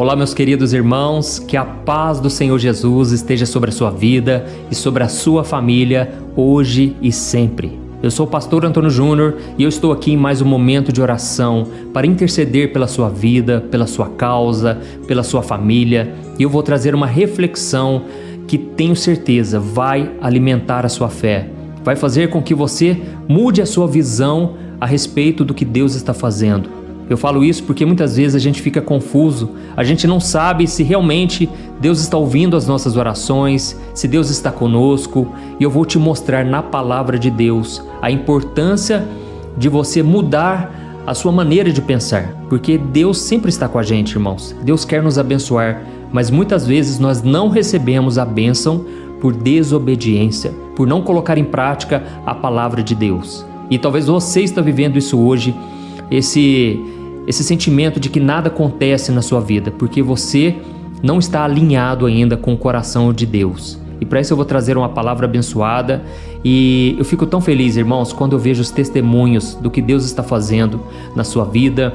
Olá, meus queridos irmãos, que a paz do Senhor Jesus esteja sobre a sua vida e sobre a sua família, hoje e sempre. Eu sou o pastor Antônio Júnior e eu estou aqui em mais um momento de oração para interceder pela sua vida, pela sua causa, pela sua família. E eu vou trazer uma reflexão que tenho certeza vai alimentar a sua fé, vai fazer com que você mude a sua visão a respeito do que Deus está fazendo. Eu falo isso porque muitas vezes a gente fica confuso, a gente não sabe se realmente Deus está ouvindo as nossas orações, se Deus está conosco, e eu vou te mostrar na palavra de Deus a importância de você mudar a sua maneira de pensar, porque Deus sempre está com a gente, irmãos. Deus quer nos abençoar, mas muitas vezes nós não recebemos a bênção por desobediência, por não colocar em prática a palavra de Deus. E talvez você está vivendo isso hoje, esse sentimento de que nada acontece na sua vida, porque você não está alinhado ainda com o coração de Deus. E para isso eu vou trazer uma palavra abençoada, e eu fico tão feliz, irmãos, quando eu vejo os testemunhos do que Deus está fazendo na sua vida.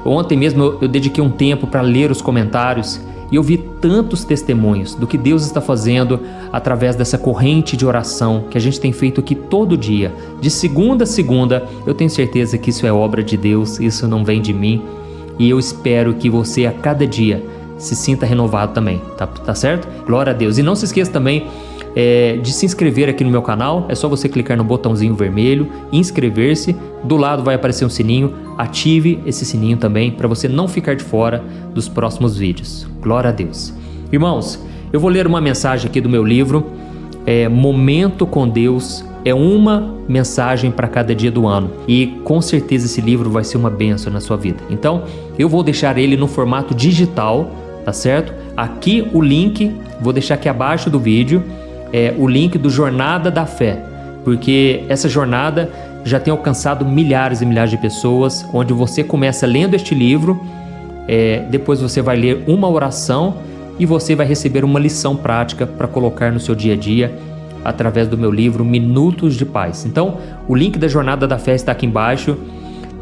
Ontem mesmo eu dediquei um tempo para ler os comentários, e eu vi tantos testemunhos do que Deus está fazendo através dessa corrente de oração que a gente tem feito aqui todo dia, de segunda a segunda. Eu tenho certeza que isso é obra de Deus, isso não vem de mim, e eu espero que você a cada dia se sinta renovado também, tá certo? Glória a Deus. E não se esqueça também de se inscrever aqui no meu canal. É só você clicar no botãozinho vermelho, inscrever-se, do lado vai aparecer um sininho, ative esse sininho também para você não ficar de fora dos próximos vídeos. Glória a Deus. Irmãos, eu vou ler uma mensagem aqui do meu livro, Momento com Deus, é uma mensagem para cada dia do ano, e com certeza esse livro vai ser uma bênção na sua vida. Então eu vou deixar ele no formato digital, tá certo? Aqui o link, vou deixar aqui abaixo do vídeo, o link do Jornada da Fé, porque essa jornada já tem alcançado milhares e milhares de pessoas, onde você começa lendo este livro, depois você vai ler uma oração e você vai receber uma lição prática para colocar no seu dia a dia, através do meu livro Minutos de Paz. Então, o link da Jornada da Fé está aqui embaixo,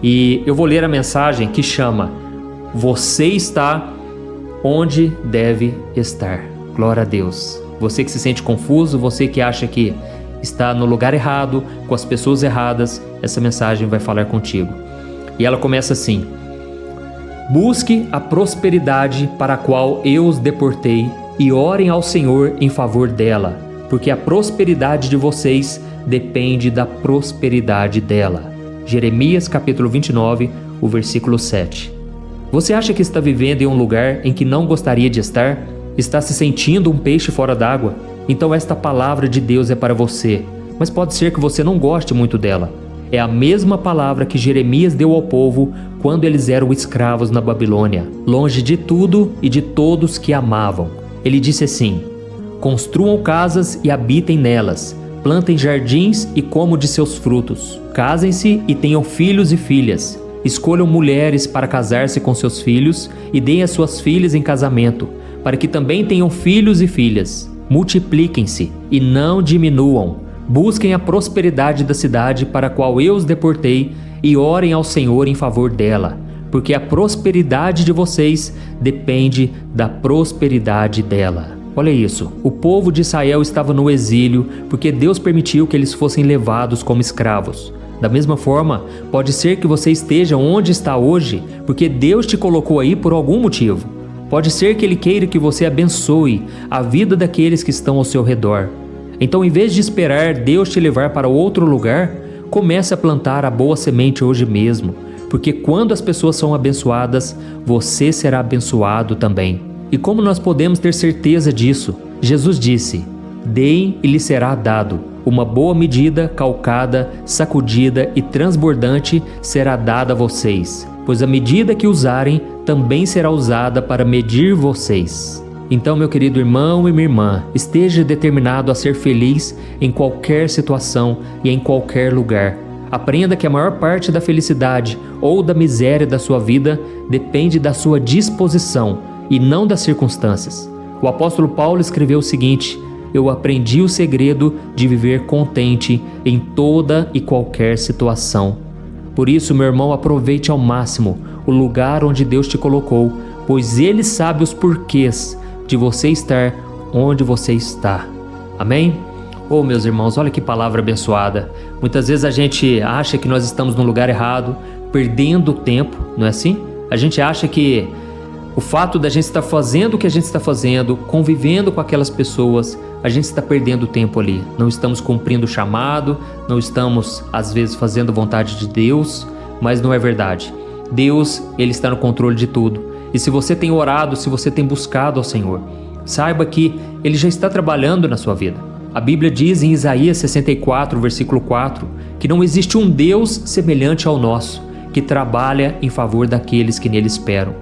e eu vou ler a mensagem que chama Você está onde deve estar. Glória a Deus. Você que se sente confuso, você que acha que está no lugar errado, com as pessoas erradas, essa mensagem vai falar contigo. E ela começa assim: Busque a prosperidade para a qual eu os deportei e orem ao Senhor em favor dela, porque a prosperidade de vocês depende da prosperidade dela. Jeremias capítulo 29, o versículo 7. Você acha que está vivendo em um lugar em que não gostaria de estar? Está se sentindo um peixe fora d'água? Então esta palavra de Deus é para você, mas pode ser que você não goste muito dela. É a mesma palavra que Jeremias deu ao povo quando eles eram escravos na Babilônia, longe de tudo e de todos que amavam. Ele disse assim: Construam casas e habitem nelas, plantem jardins e comam de seus frutos. Casem-se e tenham filhos e filhas. Escolham mulheres para casar-se com seus filhos e deem as suas filhas em casamento, para que também tenham filhos e filhas. Multipliquem-se e não diminuam. Busquem a prosperidade da cidade para a qual eu os deportei e orem ao Senhor em favor dela, porque a prosperidade de vocês depende da prosperidade dela. Olha isso, o povo de Israel estava no exílio porque Deus permitiu que eles fossem levados como escravos. Da mesma forma, pode ser que você esteja onde está hoje porque Deus te colocou aí por algum motivo. Pode ser que Ele queira que você abençoe a vida daqueles que estão ao seu redor. Então, em vez de esperar Deus te levar para outro lugar, comece a plantar a boa semente hoje mesmo, porque quando as pessoas são abençoadas, você será abençoado também. E como nós podemos ter certeza disso? Jesus disse: Deem e lhe será dado. Uma boa medida, calcada, sacudida e transbordante será dada a vocês, pois a medida que usarem também será usada para medir vocês. Então, meu querido irmão e minha irmã, esteja determinado a ser feliz em qualquer situação e em qualquer lugar. Aprenda que a maior parte da felicidade ou da miséria da sua vida depende da sua disposição e não das circunstâncias. O apóstolo Paulo escreveu o seguinte: Eu aprendi o segredo de viver contente em toda e qualquer situação. Por isso, meu irmão, aproveite ao máximo o lugar onde Deus te colocou, pois Ele sabe os porquês de você estar onde você está. Amém? Oh, meus irmãos, olha que palavra abençoada. Muitas vezes a gente acha que nós estamos no lugar errado, perdendo tempo, não é assim? A gente acha que o fato da gente estar fazendo o que a gente está fazendo, convivendo com aquelas pessoas, a gente está perdendo tempo ali. Não estamos cumprindo o chamado, não estamos, às vezes, fazendo a vontade de Deus, mas não é verdade. Deus, Ele está no controle de tudo. E se você tem orado, se você tem buscado ao Senhor, saiba que Ele já está trabalhando na sua vida. A Bíblia diz em Isaías 64, versículo 4, que não existe um Deus semelhante ao nosso, que trabalha em favor daqueles que nele esperam.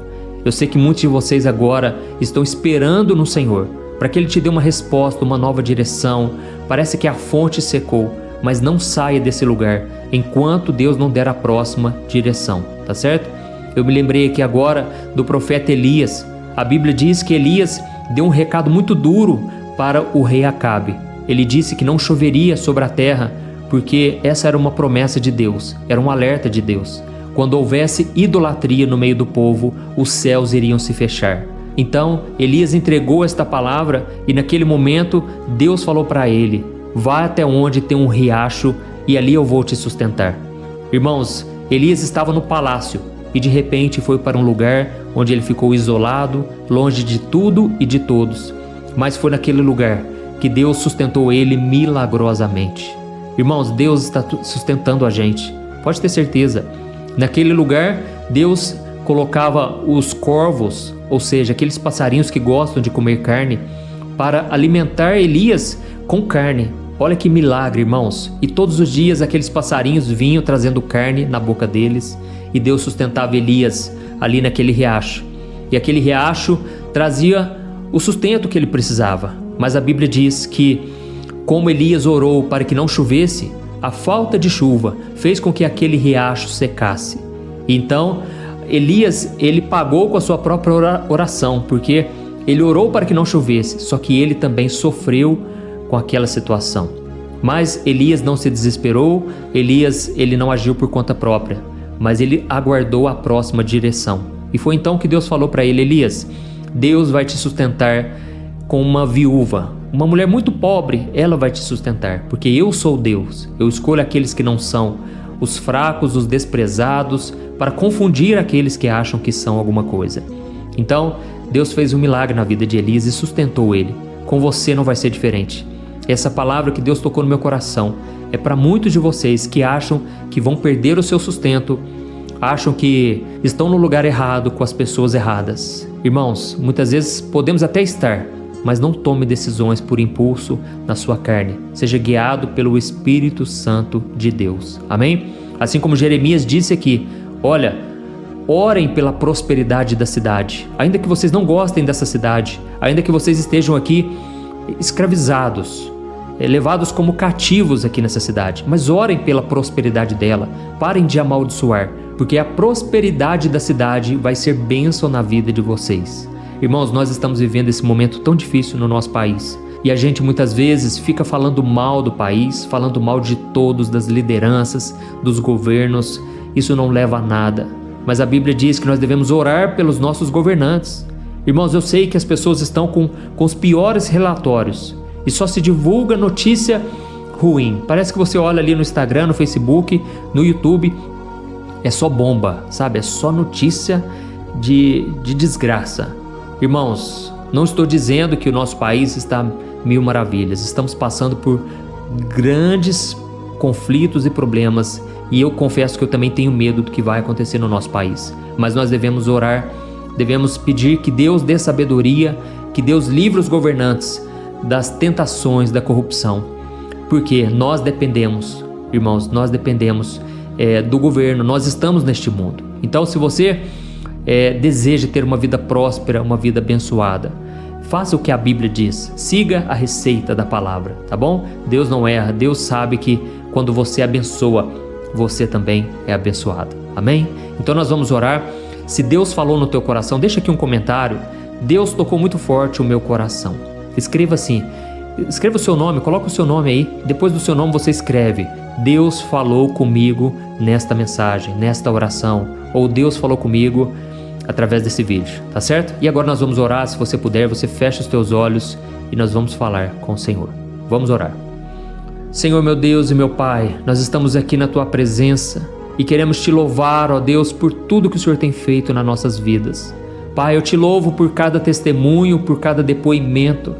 Eu sei que muitos de vocês agora estão esperando no Senhor, para que Ele te dê uma resposta, uma nova direção. Parece que a fonte secou, mas não saia desse lugar, enquanto Deus não der a próxima direção, tá certo? Eu me lembrei aqui agora do profeta Elias. A Bíblia diz que Elias deu um recado muito duro para o rei Acabe. Ele disse que não choveria sobre a terra, porque essa era uma promessa de Deus, era um alerta de Deus. Quando houvesse idolatria no meio do povo, os céus iriam se fechar. Então, Elias entregou esta palavra e naquele momento Deus falou para ele: vá até onde tem um riacho e ali eu vou te sustentar. Irmãos, Elias estava no palácio e de repente foi para um lugar onde ele ficou isolado, longe de tudo e de todos. Mas foi naquele lugar que Deus sustentou ele milagrosamente. Irmãos, Deus está sustentando a gente, pode ter certeza. Naquele lugar, Deus colocava os corvos, ou seja, aqueles passarinhos que gostam de comer carne, para alimentar Elias com carne. Olha que milagre, irmãos. E todos os dias aqueles passarinhos vinham trazendo carne na boca deles, e Deus sustentava Elias ali naquele riacho. E aquele riacho trazia o sustento que ele precisava. Mas a Bíblia diz que, como Elias orou para que não chovesse, a falta de chuva fez com que aquele riacho secasse. Então, Elias, ele pagou com a sua própria oração, porque ele orou para que não chovesse, só que ele também sofreu com aquela situação. Mas Elias não se desesperou, Elias, ele não agiu por conta própria, mas ele aguardou a próxima direção. E foi então que Deus falou para ele: Elias, Deus vai te sustentar com uma viúva, uma mulher muito pobre, ela vai te sustentar, porque eu sou Deus, eu escolho aqueles que não são, os fracos, os desprezados, para confundir aqueles que acham que são alguma coisa. Então, Deus fez um milagre na vida de Elias e sustentou ele. Com você não vai ser diferente. Essa palavra que Deus tocou no meu coração é para muitos de vocês que acham que vão perder o seu sustento, acham que estão no lugar errado com as pessoas erradas. Irmãos, muitas vezes podemos até estar, mas não tome decisões por impulso na sua carne. Seja guiado pelo Espírito Santo de Deus. Amém? Assim como Jeremias disse aqui, olha, orem pela prosperidade da cidade. Ainda que vocês não gostem dessa cidade, ainda que vocês estejam aqui escravizados, levados como cativos aqui nessa cidade, mas orem pela prosperidade dela. Parem de amaldiçoar, porque a prosperidade da cidade vai ser bênção na vida de vocês. Irmãos, nós estamos vivendo esse momento tão difícil no nosso país e a gente muitas vezes fica falando mal do país, falando mal de todos, das lideranças, dos governos. Isso não leva a nada, mas a Bíblia diz que nós devemos orar pelos nossos governantes. Irmãos, eu sei que as pessoas estão com os piores relatórios e só se divulga notícia ruim. Parece que você olha ali no Instagram, no Facebook, no YouTube, é só bomba, sabe? É só notícia de desgraça. Irmãos, não estou dizendo que o nosso país está mil maravilhas. Estamos passando por grandes conflitos e problemas e eu confesso que eu também tenho medo do que vai acontecer no nosso país. Mas nós devemos orar, devemos pedir que Deus dê sabedoria, que Deus livre os governantes das tentações da corrupção. Porque nós dependemos, irmãos, nós dependemos do governo, nós estamos neste mundo. Então, se você deseja ter uma vida próspera, uma vida abençoada, faça o que a Bíblia diz, siga a receita da palavra, tá bom? Deus não erra, Deus sabe que quando você abençoa, você também é abençoado, amém? Então nós vamos orar. Se Deus falou no teu coração, deixa aqui um comentário: Deus tocou muito forte o meu coração. Escreva assim, escreva o seu nome, coloca o seu nome aí, depois do seu nome você escreve: Deus falou comigo nesta mensagem, nesta oração, ou Deus falou comigo através desse vídeo, tá certo? E agora nós vamos orar. Se você puder, você fecha os teus olhos e nós vamos falar com o Senhor. Vamos orar. Senhor, meu Deus e meu Pai, nós estamos aqui na Tua presença e queremos Te louvar, ó Deus, por tudo que o Senhor tem feito nas nossas vidas. Pai, eu Te louvo por cada testemunho, por cada depoimento.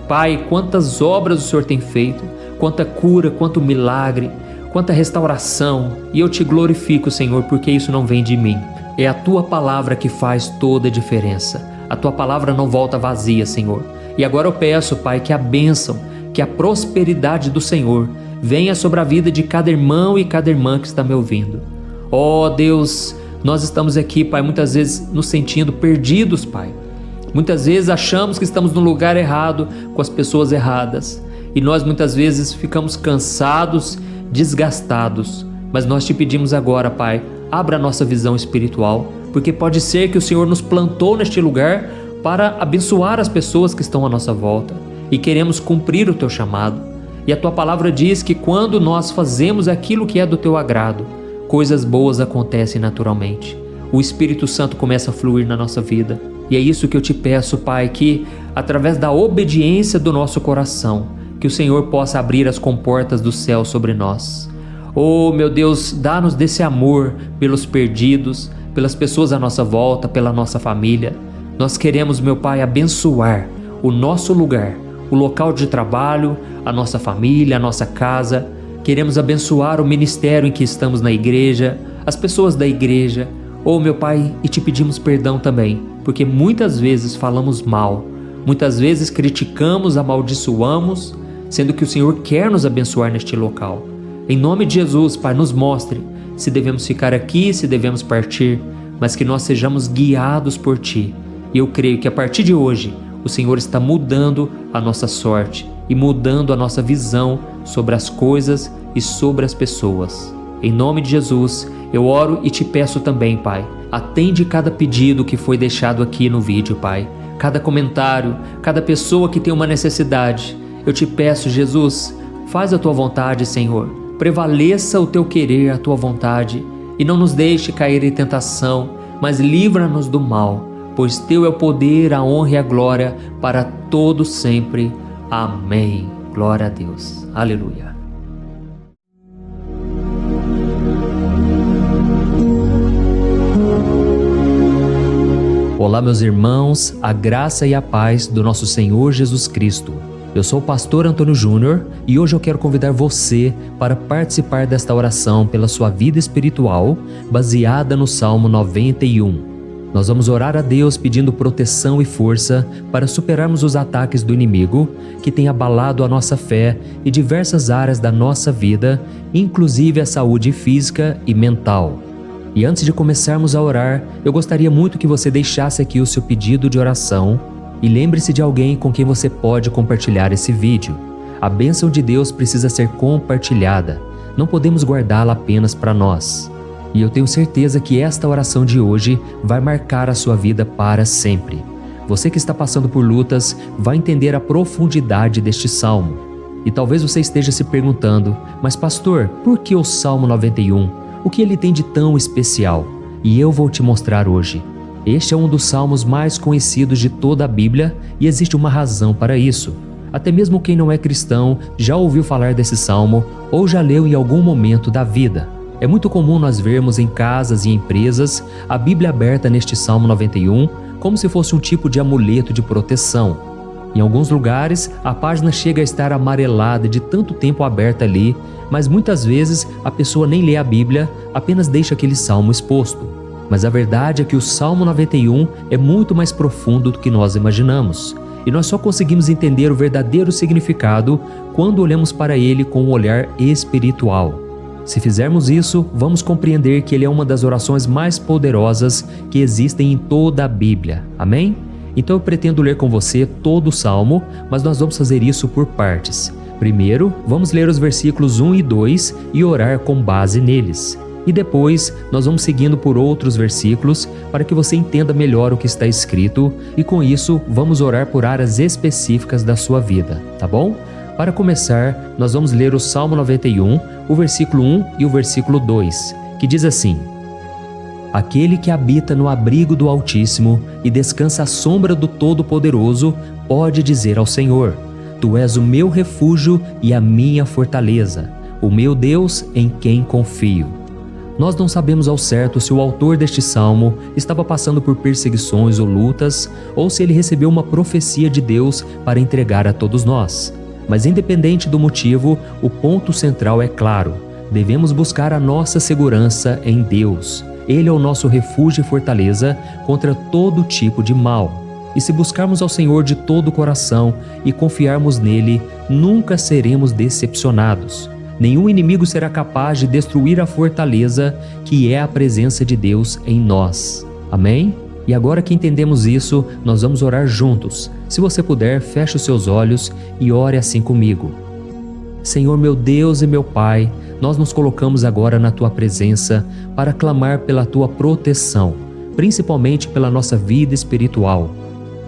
Pai, quantas obras o Senhor tem feito, quanta cura, quanto milagre, quanta restauração. E eu Te glorifico, Senhor, porque isso não vem de mim. É a Tua palavra que faz toda a diferença. A Tua palavra não volta vazia, Senhor. E agora eu peço, Pai, que a bênção, que a prosperidade do Senhor venha sobre a vida de cada irmão e cada irmã que está me ouvindo. Ó Deus, nós estamos aqui, Pai, muitas vezes nos sentindo perdidos, Pai. Muitas vezes achamos que estamos no lugar errado, com as pessoas erradas. E nós muitas vezes ficamos cansados, desgastados. Mas nós Te pedimos agora, Pai, abra a nossa visão espiritual, porque pode ser que o Senhor nos plantou neste lugar para abençoar as pessoas que estão à nossa volta. E queremos cumprir o Teu chamado. E a Tua palavra diz que quando nós fazemos aquilo que é do Teu agrado, coisas boas acontecem naturalmente. O Espírito Santo começa a fluir na nossa vida. E é isso que eu Te peço, Pai, que através da obediência do nosso coração, que o Senhor possa abrir as comportas do céu sobre nós. Oh, meu Deus, dá-nos desse amor pelos perdidos, pelas pessoas à nossa volta, pela nossa família. Nós queremos, meu Pai, abençoar o nosso lugar, o local de trabalho, a nossa família, a nossa casa. Queremos abençoar o ministério em que estamos na igreja, as pessoas da igreja. Oh, meu Pai, e Te pedimos perdão também, porque muitas vezes falamos mal, muitas vezes criticamos, amaldiçoamos, sendo que o Senhor quer nos abençoar neste local. Em nome de Jesus, Pai, nos mostre se devemos ficar aqui, se devemos partir, mas que nós sejamos guiados por Ti. E eu creio que a partir de hoje, o Senhor está mudando a nossa sorte e mudando a nossa visão sobre as coisas e sobre as pessoas. Em nome de Jesus, eu oro e Te peço também, Pai, atende cada pedido que foi deixado aqui no vídeo, Pai. Cada comentário, cada pessoa que tem uma necessidade. Eu Te peço, Jesus, faz a Tua vontade, Senhor. Prevaleça o Teu querer, a Tua vontade. E não nos deixe cair em tentação, mas livra-nos do mal. Pois Teu é o poder, a honra e a glória para todos sempre. Amém. Glória a Deus. Aleluia. Olá, meus irmãos, a graça e a paz do nosso Senhor Jesus Cristo. Eu sou o pastor Antônio Júnior e hoje eu quero convidar você para participar desta oração pela sua vida espiritual, baseada no Salmo 91. Nós vamos orar a Deus pedindo proteção e força para superarmos os ataques do inimigo que tem abalado a nossa fé e diversas áreas da nossa vida, inclusive a saúde física e mental. E antes de começarmos a orar, eu gostaria muito que você deixasse aqui o seu pedido de oração e lembre-se de alguém com quem você pode compartilhar esse vídeo. A bênção de Deus precisa ser compartilhada, não podemos guardá-la apenas para nós. E eu tenho certeza que esta oração de hoje vai marcar a sua vida para sempre. Você que está passando por lutas vai entender a profundidade deste salmo. E talvez você esteja se perguntando, mas pastor, por que o Salmo 91? O que ele tem de tão especial? E eu vou te mostrar hoje. Este é um dos salmos mais conhecidos de toda a Bíblia e existe uma razão para isso. Até mesmo quem não é cristão já ouviu falar desse salmo ou já leu em algum momento da vida. É muito comum nós vermos em casas e empresas a Bíblia aberta neste Salmo 91 como se fosse um tipo de amuleto de proteção. Em alguns lugares, a página chega a estar amarelada de tanto tempo aberta ali, mas muitas vezes a pessoa nem lê a Bíblia, apenas deixa aquele salmo exposto. Mas a verdade é que o Salmo 91 é muito mais profundo do que nós imaginamos. E nós só conseguimos entender o verdadeiro significado quando olhamos para ele com um olhar espiritual. Se fizermos isso, vamos compreender que ele é uma das orações mais poderosas que existem em toda a Bíblia. Amém? Então eu pretendo ler com você todo o Salmo, mas nós vamos fazer isso por partes. Primeiro, vamos ler os versículos 1 e 2 e orar com base neles. E depois, nós vamos seguindo por outros versículos para que você entenda melhor o que está escrito e com isso, vamos orar por áreas específicas da sua vida, tá bom? Para começar, nós vamos ler o Salmo 91, o versículo 1 e o versículo 2, que diz assim: Aquele que habita no abrigo do Altíssimo e descansa à sombra do Todo-Poderoso pode dizer ao Senhor: Tu és o meu refúgio e a minha fortaleza, o meu Deus em quem confio. Nós não sabemos ao certo se o autor deste salmo estava passando por perseguições ou lutas, ou se ele recebeu uma profecia de Deus para entregar a todos nós. Mas independente do motivo, o ponto central é claro: devemos buscar a nossa segurança em Deus. Ele é o nosso refúgio e fortaleza contra todo tipo de mal. E se buscarmos ao Senhor de todo o coração e confiarmos nele, nunca seremos decepcionados. Nenhum inimigo será capaz de destruir a fortaleza que é a presença de Deus em nós. Amém? E agora que entendemos isso, nós vamos orar juntos. Se você puder, feche os seus olhos e ore assim comigo. Senhor meu Deus e meu Pai, nós nos colocamos agora na Tua presença para clamar pela Tua proteção, principalmente pela nossa vida espiritual.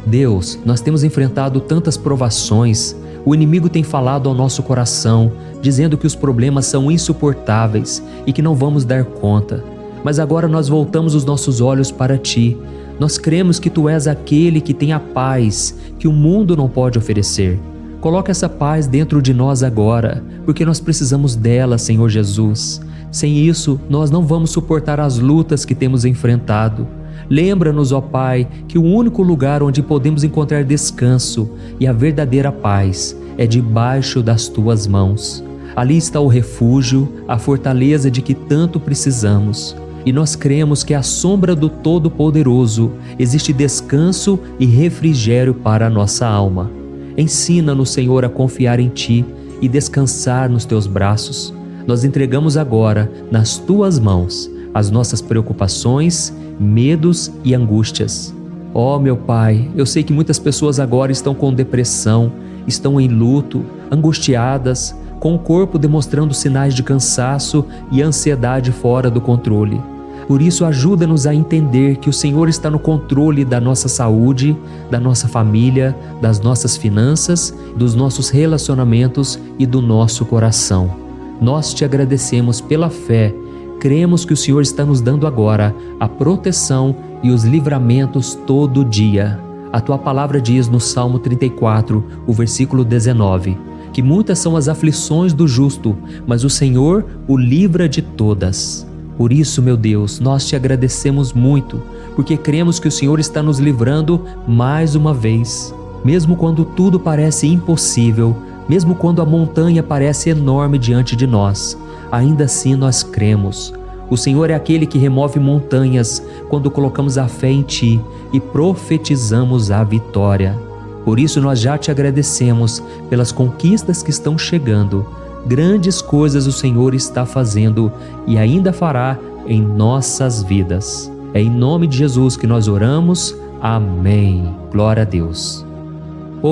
Deus, nós temos enfrentado tantas provações, o inimigo tem falado ao nosso coração, dizendo que os problemas são insuportáveis e que não vamos dar conta. Mas agora nós voltamos os nossos olhos para Ti. Nós cremos que Tu és aquele que tem a paz que o mundo não pode oferecer. Coloca essa paz dentro de nós agora, porque nós precisamos dela, Senhor Jesus. Sem isso, nós não vamos suportar as lutas que temos enfrentado. Lembra-nos, ó Pai, que o único lugar onde podemos encontrar descanso e a verdadeira paz é debaixo das Tuas mãos. Ali está o refúgio, a fortaleza de que tanto precisamos. E nós cremos que à sombra do Todo-Poderoso existe descanso e refrigério para a nossa alma. Ensina-nos, Senhor, a confiar em Ti e descansar nos Teus braços. Nós entregamos agora, nas Tuas mãos, as nossas preocupações, medos e angústias. Ó meu Pai, eu sei que muitas pessoas agora estão com depressão, estão em luto, angustiadas, com o corpo demonstrando sinais de cansaço e ansiedade fora do controle. Por isso, ajuda-nos a entender que o Senhor está no controle da nossa saúde, da nossa família, das nossas finanças, dos nossos relacionamentos e do nosso coração. Nós Te agradecemos pela fé. Cremos que o Senhor está nos dando agora a proteção e os livramentos todo dia. A Tua palavra diz no Salmo 34, o versículo 19, que muitas são as aflições do justo, mas o Senhor o livra de todas. Por isso, meu Deus, nós Te agradecemos muito, porque cremos que o Senhor está nos livrando mais uma vez. Mesmo quando tudo parece impossível, mesmo quando a montanha parece enorme diante de nós, ainda assim nós cremos. O Senhor é aquele que remove montanhas quando colocamos a fé em Ti e profetizamos a vitória. Por isso nós já Te agradecemos pelas conquistas que estão chegando. Grandes coisas o Senhor está fazendo e ainda fará em nossas vidas. É em nome de Jesus que nós oramos. Amém. Glória a Deus.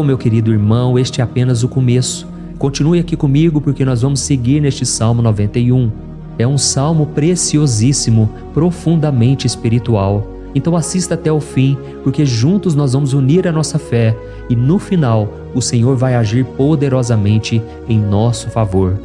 Meu querido irmão, este é apenas o começo. Continue aqui comigo porque nós vamos seguir neste Salmo 91. É um salmo preciosíssimo, profundamente espiritual. Então assista até o fim, porque juntos nós vamos unir a nossa fé e no final o Senhor vai agir poderosamente em nosso favor.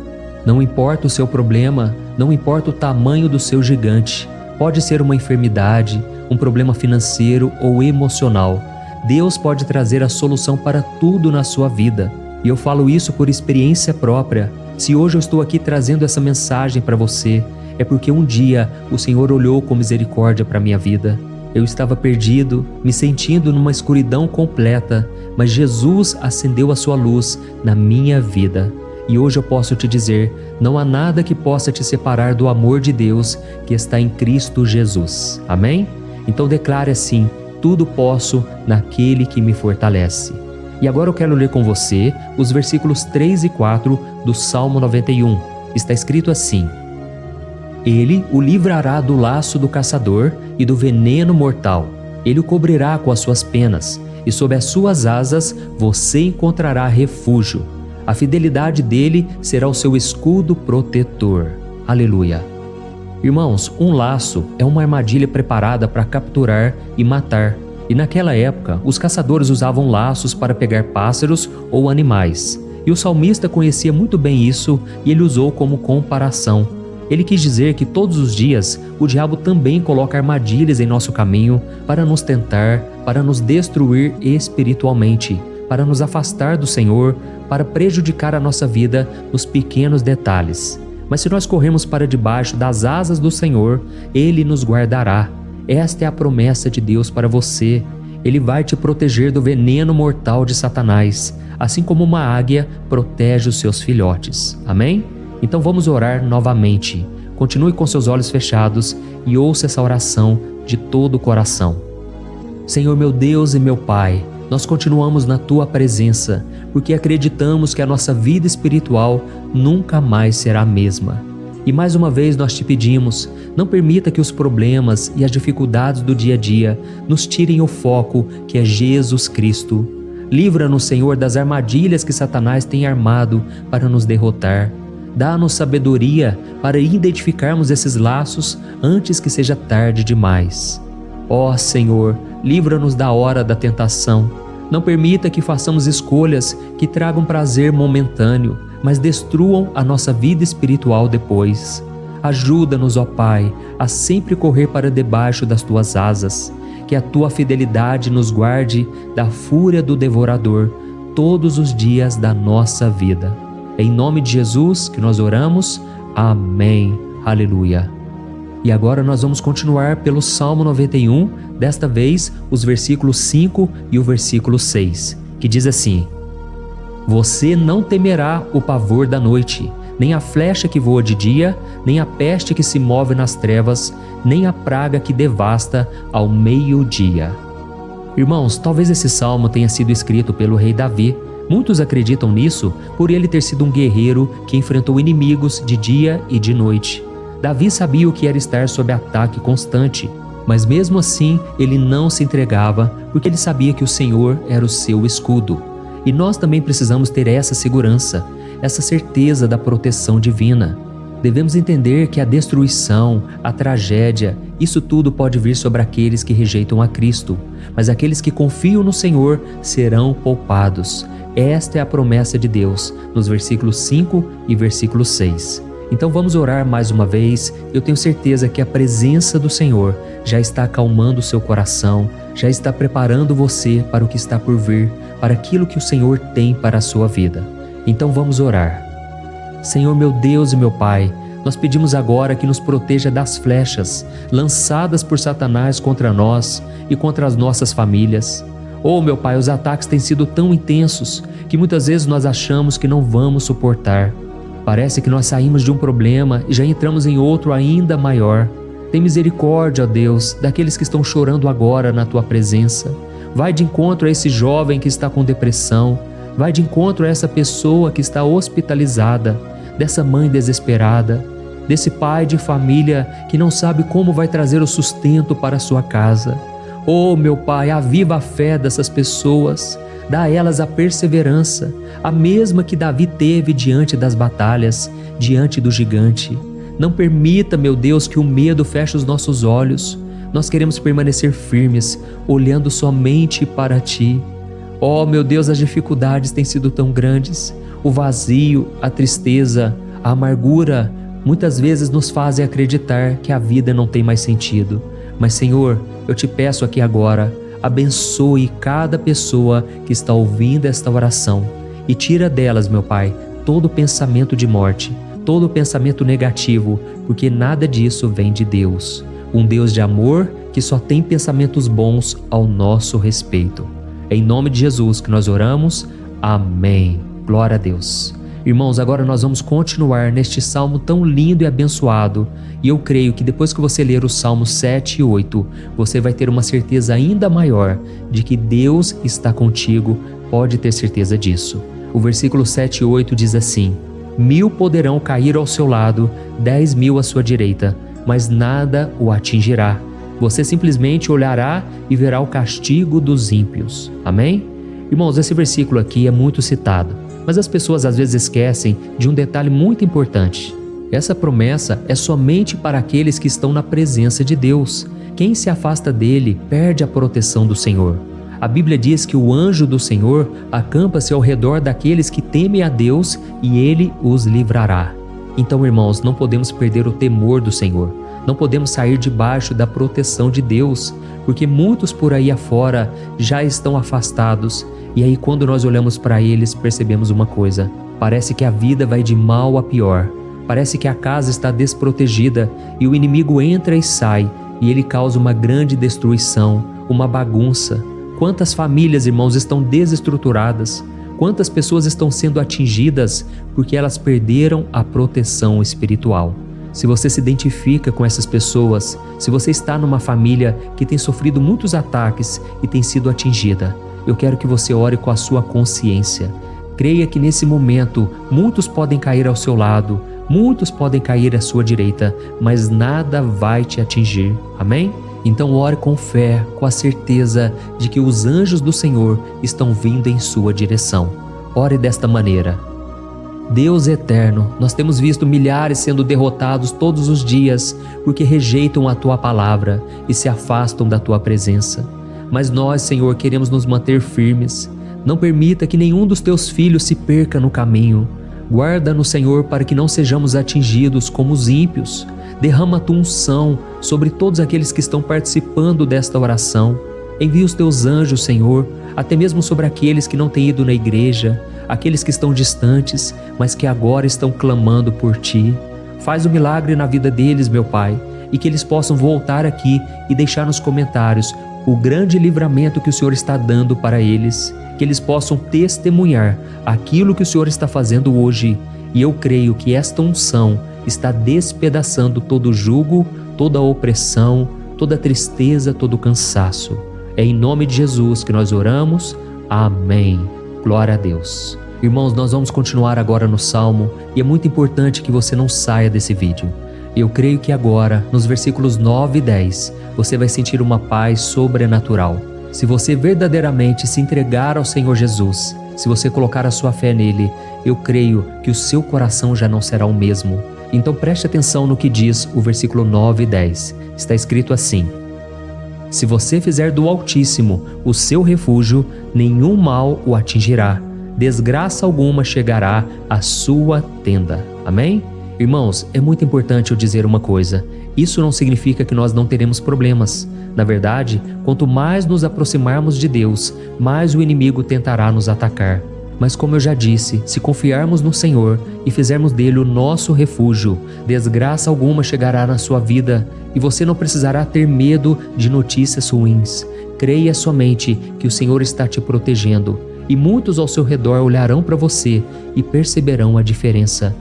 Não importa o seu problema, não importa o tamanho do seu gigante, pode ser uma enfermidade, um problema financeiro ou emocional. Deus pode trazer a solução para tudo na sua vida. E eu falo isso por experiência própria. Se hoje eu estou aqui trazendo essa mensagem para você, é porque um dia o Senhor olhou com misericórdia para a minha vida. Eu estava perdido, me sentindo numa escuridão completa, mas Jesus acendeu a sua luz na minha vida. E hoje eu posso te dizer, não há nada que possa te separar do amor de Deus que está em Cristo Jesus. Amém? Então declare assim: tudo posso naquele que me fortalece. E agora eu quero ler com você os versículos 3 e 4 do Salmo 91. Está escrito assim: Ele o livrará do laço do caçador e do veneno mortal. Ele o cobrirá com as suas penas, e sob as suas asas você encontrará refúgio. A fidelidade dele será o seu escudo protetor. Aleluia. Irmãos, um laço é uma armadilha preparada para capturar e matar. E naquela época, os caçadores usavam laços para pegar pássaros ou animais. E o salmista conhecia muito bem isso e ele usou como comparação. Ele quis dizer que todos os dias o diabo também coloca armadilhas em nosso caminho para nos tentar, para nos destruir espiritualmente, para nos afastar do Senhor, para prejudicar a nossa vida nos pequenos detalhes. Mas se nós corrermos para debaixo das asas do Senhor, Ele nos guardará. Esta é a promessa de Deus para você. Ele vai te proteger do veneno mortal de Satanás, assim como uma águia protege os seus filhotes. Amém? Então vamos orar novamente. Continue com seus olhos fechados e ouça essa oração de todo o coração. Senhor meu Deus e meu Pai, nós continuamos na Tua presença, porque acreditamos que a nossa vida espiritual nunca mais será a mesma. E mais uma vez nós te pedimos, não permita que os problemas e as dificuldades do dia a dia nos tirem o foco que é Jesus Cristo. Livra-nos, Senhor, das armadilhas que Satanás tem armado para nos derrotar. Dá-nos sabedoria para identificarmos esses laços antes que seja tarde demais. Ó Senhor, livra-nos da hora da tentação. Não permita que façamos escolhas que tragam prazer momentâneo, mas destruam a nossa vida espiritual depois. Ajuda-nos, ó Pai, a sempre correr para debaixo das Tuas asas. Que a Tua fidelidade nos guarde da fúria do devorador todos os dias da nossa vida. Em nome de Jesus que nós oramos. Amém. Aleluia. E agora nós vamos continuar pelo Salmo 91, desta vez os versículos 5 e o versículo 6, que diz assim: Você não temerá o pavor da noite, nem a flecha que voa de dia, nem a peste que se move nas trevas, nem a praga que devasta ao meio-dia. Irmãos, talvez esse salmo tenha sido escrito pelo rei Davi. Muitos acreditam nisso por ele ter sido um guerreiro que enfrentou inimigos de dia e de noite. Davi sabia o que era estar sob ataque constante, mas mesmo assim ele não se entregava porque ele sabia que o Senhor era o seu escudo. E nós também precisamos ter essa segurança, essa certeza da proteção divina. Devemos entender que a destruição, a tragédia, isso tudo pode vir sobre aqueles que rejeitam a Cristo, mas aqueles que confiam no Senhor serão poupados. Esta é a promessa de Deus, nos versículos 5 e versículo 6. Então vamos orar mais uma vez. Eu tenho certeza que a presença do Senhor já está acalmando o seu coração, já está preparando você para o que está por vir, para aquilo que o Senhor tem para a sua vida. Então vamos orar. Senhor meu Deus e meu Pai, nós pedimos agora que nos proteja das flechas lançadas por Satanás contra nós e contra as nossas famílias. Oh meu Pai, os ataques têm sido tão intensos que muitas vezes nós achamos que não vamos suportar. Parece que nós saímos de um problema e já entramos em outro ainda maior. Tem misericórdia, ó Deus, daqueles que estão chorando agora na Tua presença. Vai de encontro a esse jovem que está com depressão. Vai de encontro a essa pessoa que está hospitalizada, dessa mãe desesperada, desse pai de família que não sabe como vai trazer o sustento para a sua casa. Oh, meu Pai, aviva a fé dessas pessoas, dá a elas a perseverança, a mesma que Davi teve diante das batalhas, diante do gigante. Não permita, meu Deus, que o medo feche os nossos olhos. Nós queremos permanecer firmes, olhando somente para Ti. Oh, meu Deus, as dificuldades têm sido tão grandes. O vazio, a tristeza, a amargura, muitas vezes nos fazem acreditar que a vida não tem mais sentido. Mas, Senhor, eu te peço aqui agora, abençoe cada pessoa que está ouvindo esta oração e tira delas, meu Pai, todo pensamento de morte, todo pensamento negativo, porque nada disso vem de Deus. Um Deus de amor que só tem pensamentos bons ao nosso respeito. Em nome de Jesus que nós oramos. Amém. Glória a Deus. Irmãos, agora nós vamos continuar neste salmo tão lindo e abençoado. E eu creio que depois que você ler os salmos 7 e 8, você vai ter uma certeza ainda maior de que Deus está contigo. Pode ter certeza disso. O versículo 7 e 8 diz assim: 1000 poderão cair ao seu lado, 10.000 à sua direita, mas nada o atingirá. Você simplesmente olhará e verá o castigo dos ímpios. Amém? Irmãos, esse versículo aqui é muito citado, mas as pessoas às vezes esquecem de um detalhe muito importante. Essa promessa é somente para aqueles que estão na presença de Deus. Quem se afasta dele perde a proteção do Senhor. A Bíblia diz que o anjo do Senhor acampa-se ao redor daqueles que temem a Deus e ele os livrará. Então, irmãos, não podemos perder o temor do Senhor. Não podemos sair debaixo da proteção de Deus, porque muitos por aí afora já estão afastados. E aí, quando nós olhamos para eles, percebemos uma coisa: parece que a vida vai de mal a pior. Parece que a casa está desprotegida e o inimigo entra e sai, e ele causa uma grande destruição, uma bagunça. Quantas famílias, irmãos, estão desestruturadas? Quantas pessoas estão sendo atingidas porque elas perderam a proteção espiritual? Se você se identifica com essas pessoas, se você está numa família que tem sofrido muitos ataques e tem sido atingida, eu quero que você ore com a sua consciência. Creia que nesse momento muitos podem cair ao seu lado, muitos podem cair à sua direita, mas nada vai te atingir. Amém? Então ore com fé, com a certeza de que os anjos do Senhor estão vindo em sua direção. Ore desta maneira: Deus eterno, nós temos visto milhares sendo derrotados todos os dias porque rejeitam a Tua palavra e se afastam da Tua presença. Mas nós, Senhor, queremos nos manter firmes. Não permita que nenhum dos Teus filhos se perca no caminho. Guarda-nos, Senhor, para que não sejamos atingidos como os ímpios. Derrama a Tua unção sobre todos aqueles que estão participando desta oração. Envia os Teus anjos, Senhor, até mesmo sobre aqueles que não têm ido na igreja, aqueles que estão distantes, mas que agora estão clamando por Ti. Faz um milagre na vida deles, meu Pai, e que eles possam voltar aqui e deixar nos comentários o grande livramento que o Senhor está dando para eles, que eles possam testemunhar aquilo que o Senhor está fazendo hoje. E eu creio que esta unção está despedaçando todo jugo, toda opressão, toda tristeza, todo cansaço. É em nome de Jesus que nós oramos. Amém. Glória a Deus. Irmãos, nós vamos continuar agora no Salmo e é muito importante que você não saia desse vídeo. Eu creio que agora, nos versículos 9 e 10, você vai sentir uma paz sobrenatural. Se você verdadeiramente se entregar ao Senhor Jesus, se você colocar a sua fé nele, eu creio que o seu coração já não será o mesmo. Então preste atenção no que diz o versículo 9 e 10. Está escrito assim: Se você fizer do Altíssimo o seu refúgio, nenhum mal o atingirá, desgraça alguma chegará à sua tenda. Amém? Irmãos, é muito importante eu dizer uma coisa: isso não significa que nós não teremos problemas. Na verdade, quanto mais nos aproximarmos de Deus, mais o inimigo tentará nos atacar. Mas como eu já disse, se confiarmos no Senhor e fizermos dele o nosso refúgio, desgraça alguma chegará na sua vida e você não precisará ter medo de notícias ruins. Creia somente que o Senhor está te protegendo e muitos ao seu redor olharão para você e perceberão a diferença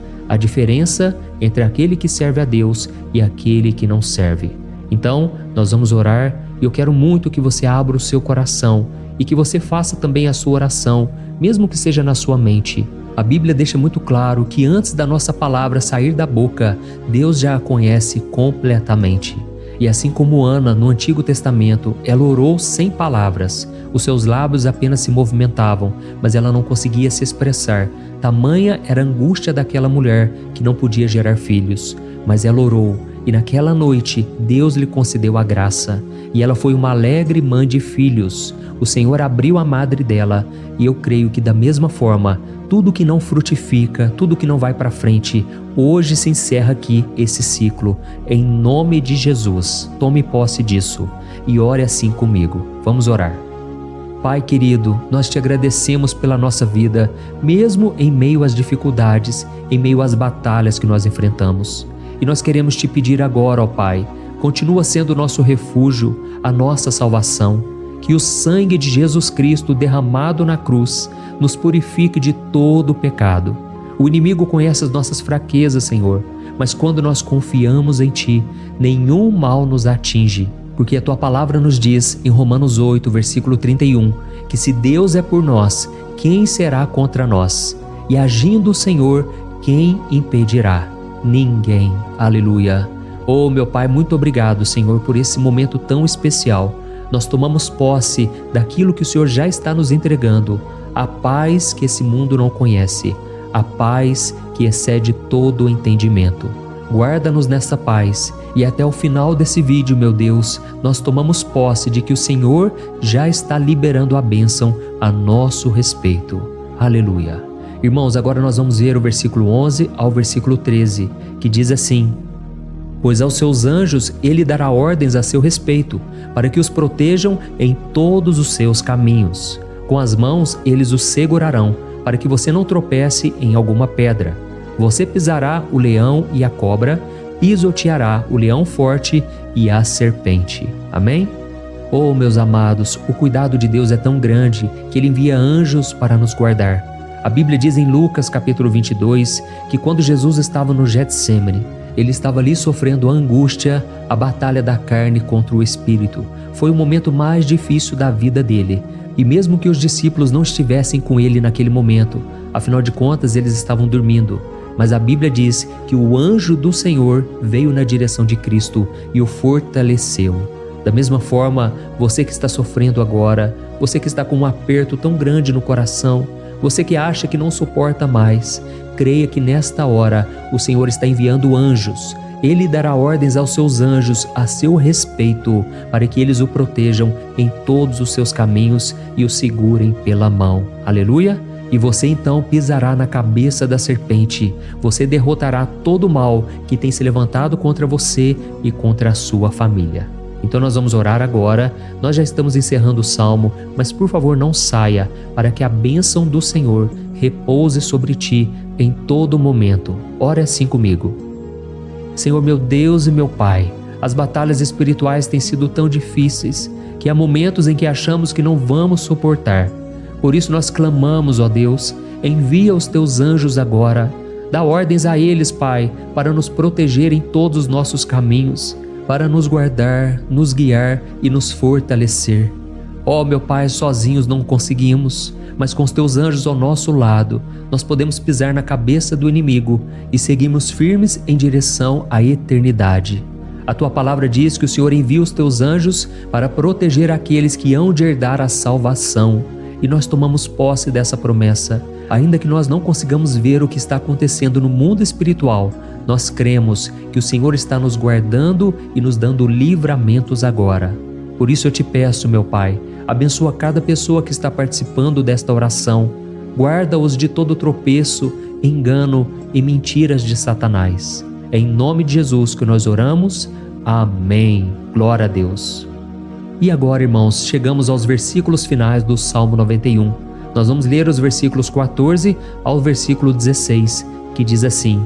entre aquele que serve a Deus e aquele que não serve. Então, nós vamos orar e eu quero muito que você abra o seu coração e que você faça também a sua oração, mesmo que seja na sua mente. A Bíblia deixa muito claro que antes da nossa palavra sair da boca, Deus já a conhece completamente. E assim como Ana, no Antigo Testamento, ela orou sem palavras. Os seus lábios apenas se movimentavam, mas ela não conseguia se expressar. Tamanha era a angústia daquela mulher que não podia gerar filhos. Mas ela orou, e naquela noite Deus lhe concedeu a graça. E ela foi uma alegre mãe de filhos. O Senhor abriu a madre dela, e eu creio que da mesma forma, tudo que não frutifica, tudo que não vai para frente, hoje se encerra aqui esse ciclo. Em nome de Jesus, tome posse disso e ore assim comigo. Vamos orar. Pai querido, nós te agradecemos pela nossa vida, mesmo em meio às dificuldades, em meio às batalhas que nós enfrentamos. E nós queremos te pedir agora, ó Pai, continua sendo o nosso refúgio, a nossa salvação. Que o sangue de Jesus Cristo derramado na cruz nos purifique de todo o pecado. O inimigo conhece as nossas fraquezas, Senhor, mas quando nós confiamos em Ti, nenhum mal nos atinge. Porque a Tua palavra nos diz, em Romanos 8, versículo 31, que se Deus é por nós, quem será contra nós? E agindo o Senhor, quem impedirá? Ninguém. Aleluia. Oh, meu Pai, muito obrigado, Senhor, por esse momento tão especial. Nós tomamos posse daquilo que o Senhor já está nos entregando, a paz que esse mundo não conhece, a paz que excede todo o entendimento. Guarda-nos nessa paz e até o final desse vídeo, meu Deus, nós tomamos posse de que o Senhor já está liberando a bênção a nosso respeito. Aleluia. Irmãos, agora nós vamos ver o versículo 11 ao versículo 13, que diz assim: Pois aos seus anjos ele dará ordens a seu respeito, para que os protejam em todos os seus caminhos. Com as mãos eles os segurarão, para que você não tropece em alguma pedra. Você pisará o leão e a cobra, pisoteará o leão forte e a serpente. Amém? Oh, meus amados, o cuidado de Deus é tão grande que Ele envia anjos para nos guardar. A Bíblia diz em Lucas capítulo 22 que quando Jesus estava no Getsêmani, Ele estava ali sofrendo a angústia, a batalha da carne contra o espírito. Foi o momento mais difícil da vida dele. E mesmo que os discípulos não estivessem com ele naquele momento, afinal de contas eles estavam dormindo, mas a Bíblia diz que o anjo do Senhor veio na direção de Cristo e o fortaleceu. Da mesma forma, você que está sofrendo agora, você que está com um aperto tão grande no coração, você que acha que não suporta mais, creia que nesta hora o Senhor está enviando anjos. Ele dará ordens aos seus anjos a seu respeito, para que eles o protejam em todos os seus caminhos e o segurem pela mão. Aleluia! E você então pisará na cabeça da serpente. Você derrotará todo o mal que tem se levantado contra você e contra a sua família. Então nós vamos orar agora. Nós já estamos encerrando o salmo, mas por favor não saia, para que a bênção do Senhor repouse sobre ti em todo momento. Ore assim comigo. Senhor meu Deus e meu Pai, as batalhas espirituais têm sido tão difíceis que há momentos em que achamos que não vamos suportar. Por isso nós clamamos, ó Deus, envia os teus anjos agora. Dá ordens a eles, Pai, para nos proteger em todos os nossos caminhos, para nos guardar, nos guiar e nos fortalecer. Ó meu Pai, sozinhos não conseguimos, mas com os teus anjos ao nosso lado, nós podemos pisar na cabeça do inimigo e seguirmos firmes em direção à eternidade. A tua palavra diz que o Senhor envia os teus anjos para proteger aqueles que hão de herdar a salvação. E nós tomamos posse dessa promessa. Ainda que nós não consigamos ver o que está acontecendo no mundo espiritual, nós cremos que o Senhor está nos guardando e nos dando livramentos agora. Por isso eu te peço, meu Pai, abençoa cada pessoa que está participando desta oração. Guarda-os de todo tropeço, engano e mentiras de Satanás. É em nome de Jesus que nós oramos. Amém. Glória a Deus. E agora, irmãos, chegamos aos versículos finais do Salmo 91. Nós vamos ler os versículos 14 ao versículo 16, que diz assim: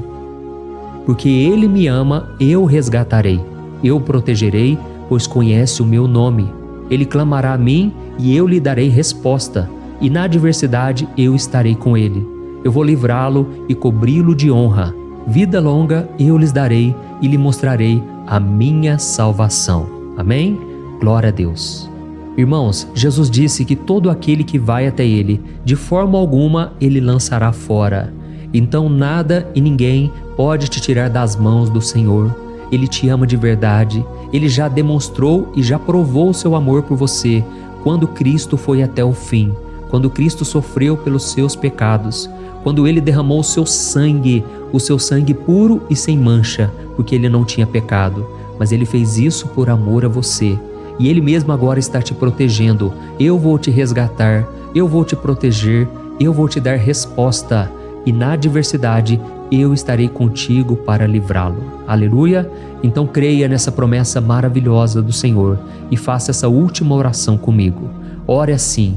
Porque Ele me ama, eu o resgatarei. Eu o protegerei, pois conhece o meu nome. Ele clamará a mim e eu lhe darei resposta, e na adversidade eu estarei com ele. Eu vou livrá-lo e cobri-lo de honra. Vida longa eu lhes darei e lhe mostrarei a minha salvação. Amém? Glória a Deus. Irmãos, Jesus disse que todo aquele que vai até ele, de forma alguma ele lançará fora. Então nada e ninguém pode te tirar das mãos do Senhor. Ele te ama de verdade. Ele já demonstrou e já provou o seu amor por você quando Cristo foi até o fim, quando Cristo sofreu pelos seus pecados, quando Ele derramou o seu sangue puro e sem mancha, porque Ele não tinha pecado, mas Ele fez isso por amor a você. E Ele mesmo agora está te protegendo. Eu vou te resgatar, eu vou te proteger, eu vou te dar resposta, e na adversidade eu estarei contigo para livrá-lo. Aleluia! Então creia nessa promessa maravilhosa do Senhor e faça essa última oração comigo. Ore assim: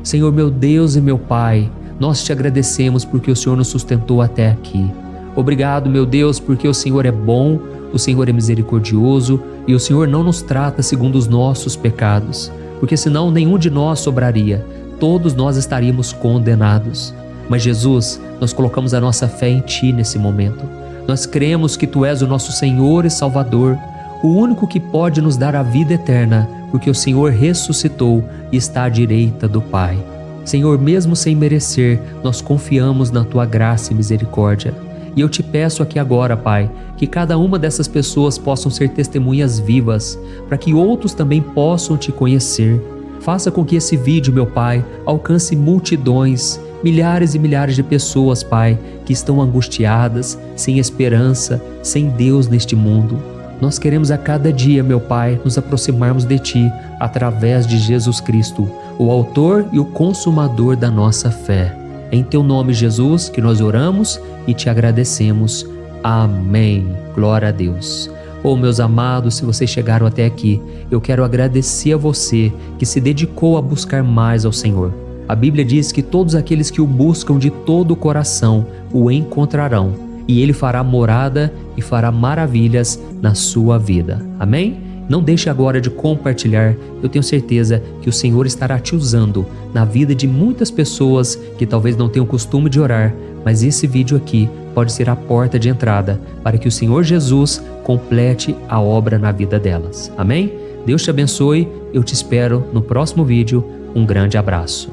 Senhor meu Deus e meu Pai, nós te agradecemos porque o Senhor nos sustentou até aqui. Obrigado, meu Deus, porque o Senhor é bom, o Senhor é misericordioso e o Senhor não nos trata segundo os nossos pecados, porque senão nenhum de nós sobraria, todos nós estaríamos condenados. Mas Jesus, nós colocamos a nossa fé em Ti nesse momento. Nós cremos que Tu és o nosso Senhor e Salvador, o único que pode nos dar a vida eterna, porque o Senhor ressuscitou e está à direita do Pai. Senhor, mesmo sem merecer, nós confiamos na Tua graça e misericórdia. E eu te peço aqui agora, Pai, que cada uma dessas pessoas possam ser testemunhas vivas, para que outros também possam Te conhecer. Faça com que esse vídeo, meu Pai, alcance multidões, milhares e milhares de pessoas, Pai, que estão angustiadas, sem esperança, sem Deus neste mundo. Nós queremos a cada dia, meu Pai, nos aproximarmos de Ti através de Jesus Cristo, o autor e o consumador da nossa fé. É em Teu nome, Jesus, que nós oramos e Te agradecemos. Amém. Glória a Deus. Meus amados, se vocês chegaram até aqui, eu quero agradecer a você que se dedicou a buscar mais ao Senhor. A Bíblia diz que todos aqueles que o buscam de todo o coração o encontrarão, e Ele fará morada e fará maravilhas na sua vida. Amém? Não deixe agora de compartilhar, eu tenho certeza que o Senhor estará te usando na vida de muitas pessoas que talvez não tenham costume de orar, mas esse vídeo aqui pode ser a porta de entrada para que o Senhor Jesus complete a obra na vida delas. Amém? Deus te abençoe, eu te espero no próximo vídeo. Um grande abraço.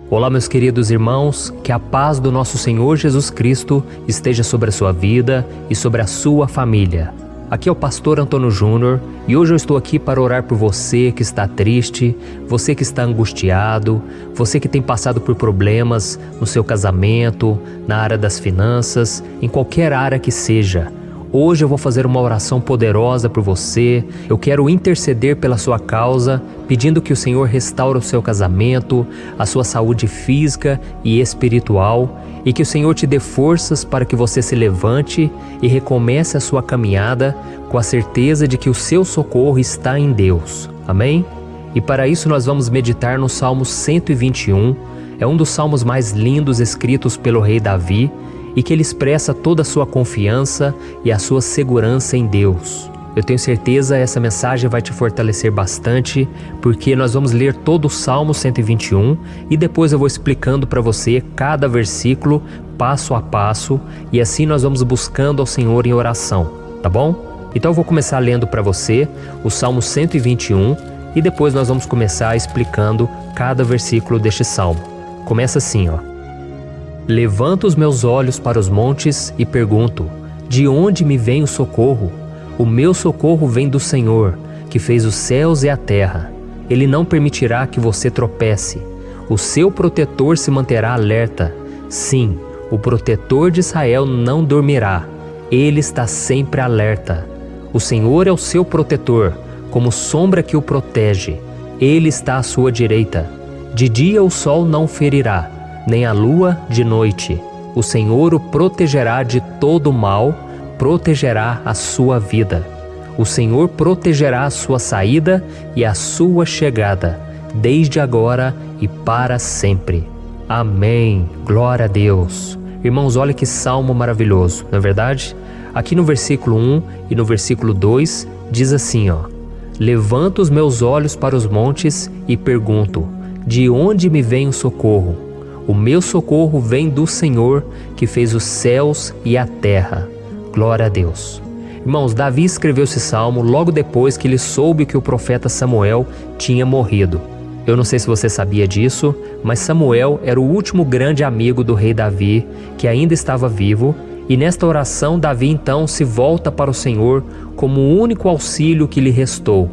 Olá, meus queridos irmãos, que a paz do nosso Senhor Jesus Cristo esteja sobre a sua vida e sobre a sua família. Aqui é o pastor Antônio Júnior e hoje eu estou aqui para orar por você que está triste, você que está angustiado, você que tem passado por problemas no seu casamento, na área das finanças, em qualquer área que seja. Hoje eu vou fazer uma oração poderosa por você. Eu quero interceder pela sua causa, pedindo que o Senhor restaure o seu casamento, a sua saúde física e espiritual, e que o Senhor te dê forças para que você se levante e recomece a sua caminhada com a certeza de que o seu socorro está em Deus. Amém? E para isso nós vamos meditar no Salmo 121. É um dos salmos mais lindos escritos pelo rei Davi, e que ele expressa toda a sua confiança e a sua segurança em Deus. Eu tenho certeza essa mensagem vai te fortalecer bastante, porque nós vamos ler todo o Salmo 121 e depois eu vou explicando para você cada versículo passo a passo, e assim nós vamos buscando ao Senhor em oração, tá bom? Então eu vou começar lendo para você o Salmo 121 e depois nós vamos começar explicando cada versículo deste salmo. Começa assim, ó. Levanto os meus olhos para os montes e pergunto: de onde me vem o socorro? O meu socorro vem do Senhor, que fez os céus e a terra. Ele não permitirá que você tropece. O seu protetor se manterá alerta. Sim, o protetor de Israel não dormirá. Ele está sempre alerta. O Senhor é o seu protetor, como sombra que o protege. Ele está à sua direita. De dia o sol não ferirá, nem a lua de noite. O Senhor o protegerá de todo mal, protegerá a sua vida. O Senhor protegerá a sua saída e a sua chegada, desde agora e para sempre. Amém. Glória a Deus. Irmãos, olha que salmo maravilhoso, não é verdade? Aqui no versículo 1 e no versículo 2 diz assim, ó: Levanto os meus olhos para os montes e pergunto: de onde me vem o socorro? O meu socorro vem do Senhor, que fez os céus e a terra. Glória a Deus. Irmãos, Davi escreveu esse salmo logo depois que ele soube que o profeta Samuel tinha morrido. Eu não sei se você sabia disso, mas Samuel era o último grande amigo do rei Davi, que ainda estava vivo, e nesta oração Davi então se volta para o Senhor como o único auxílio que lhe restou.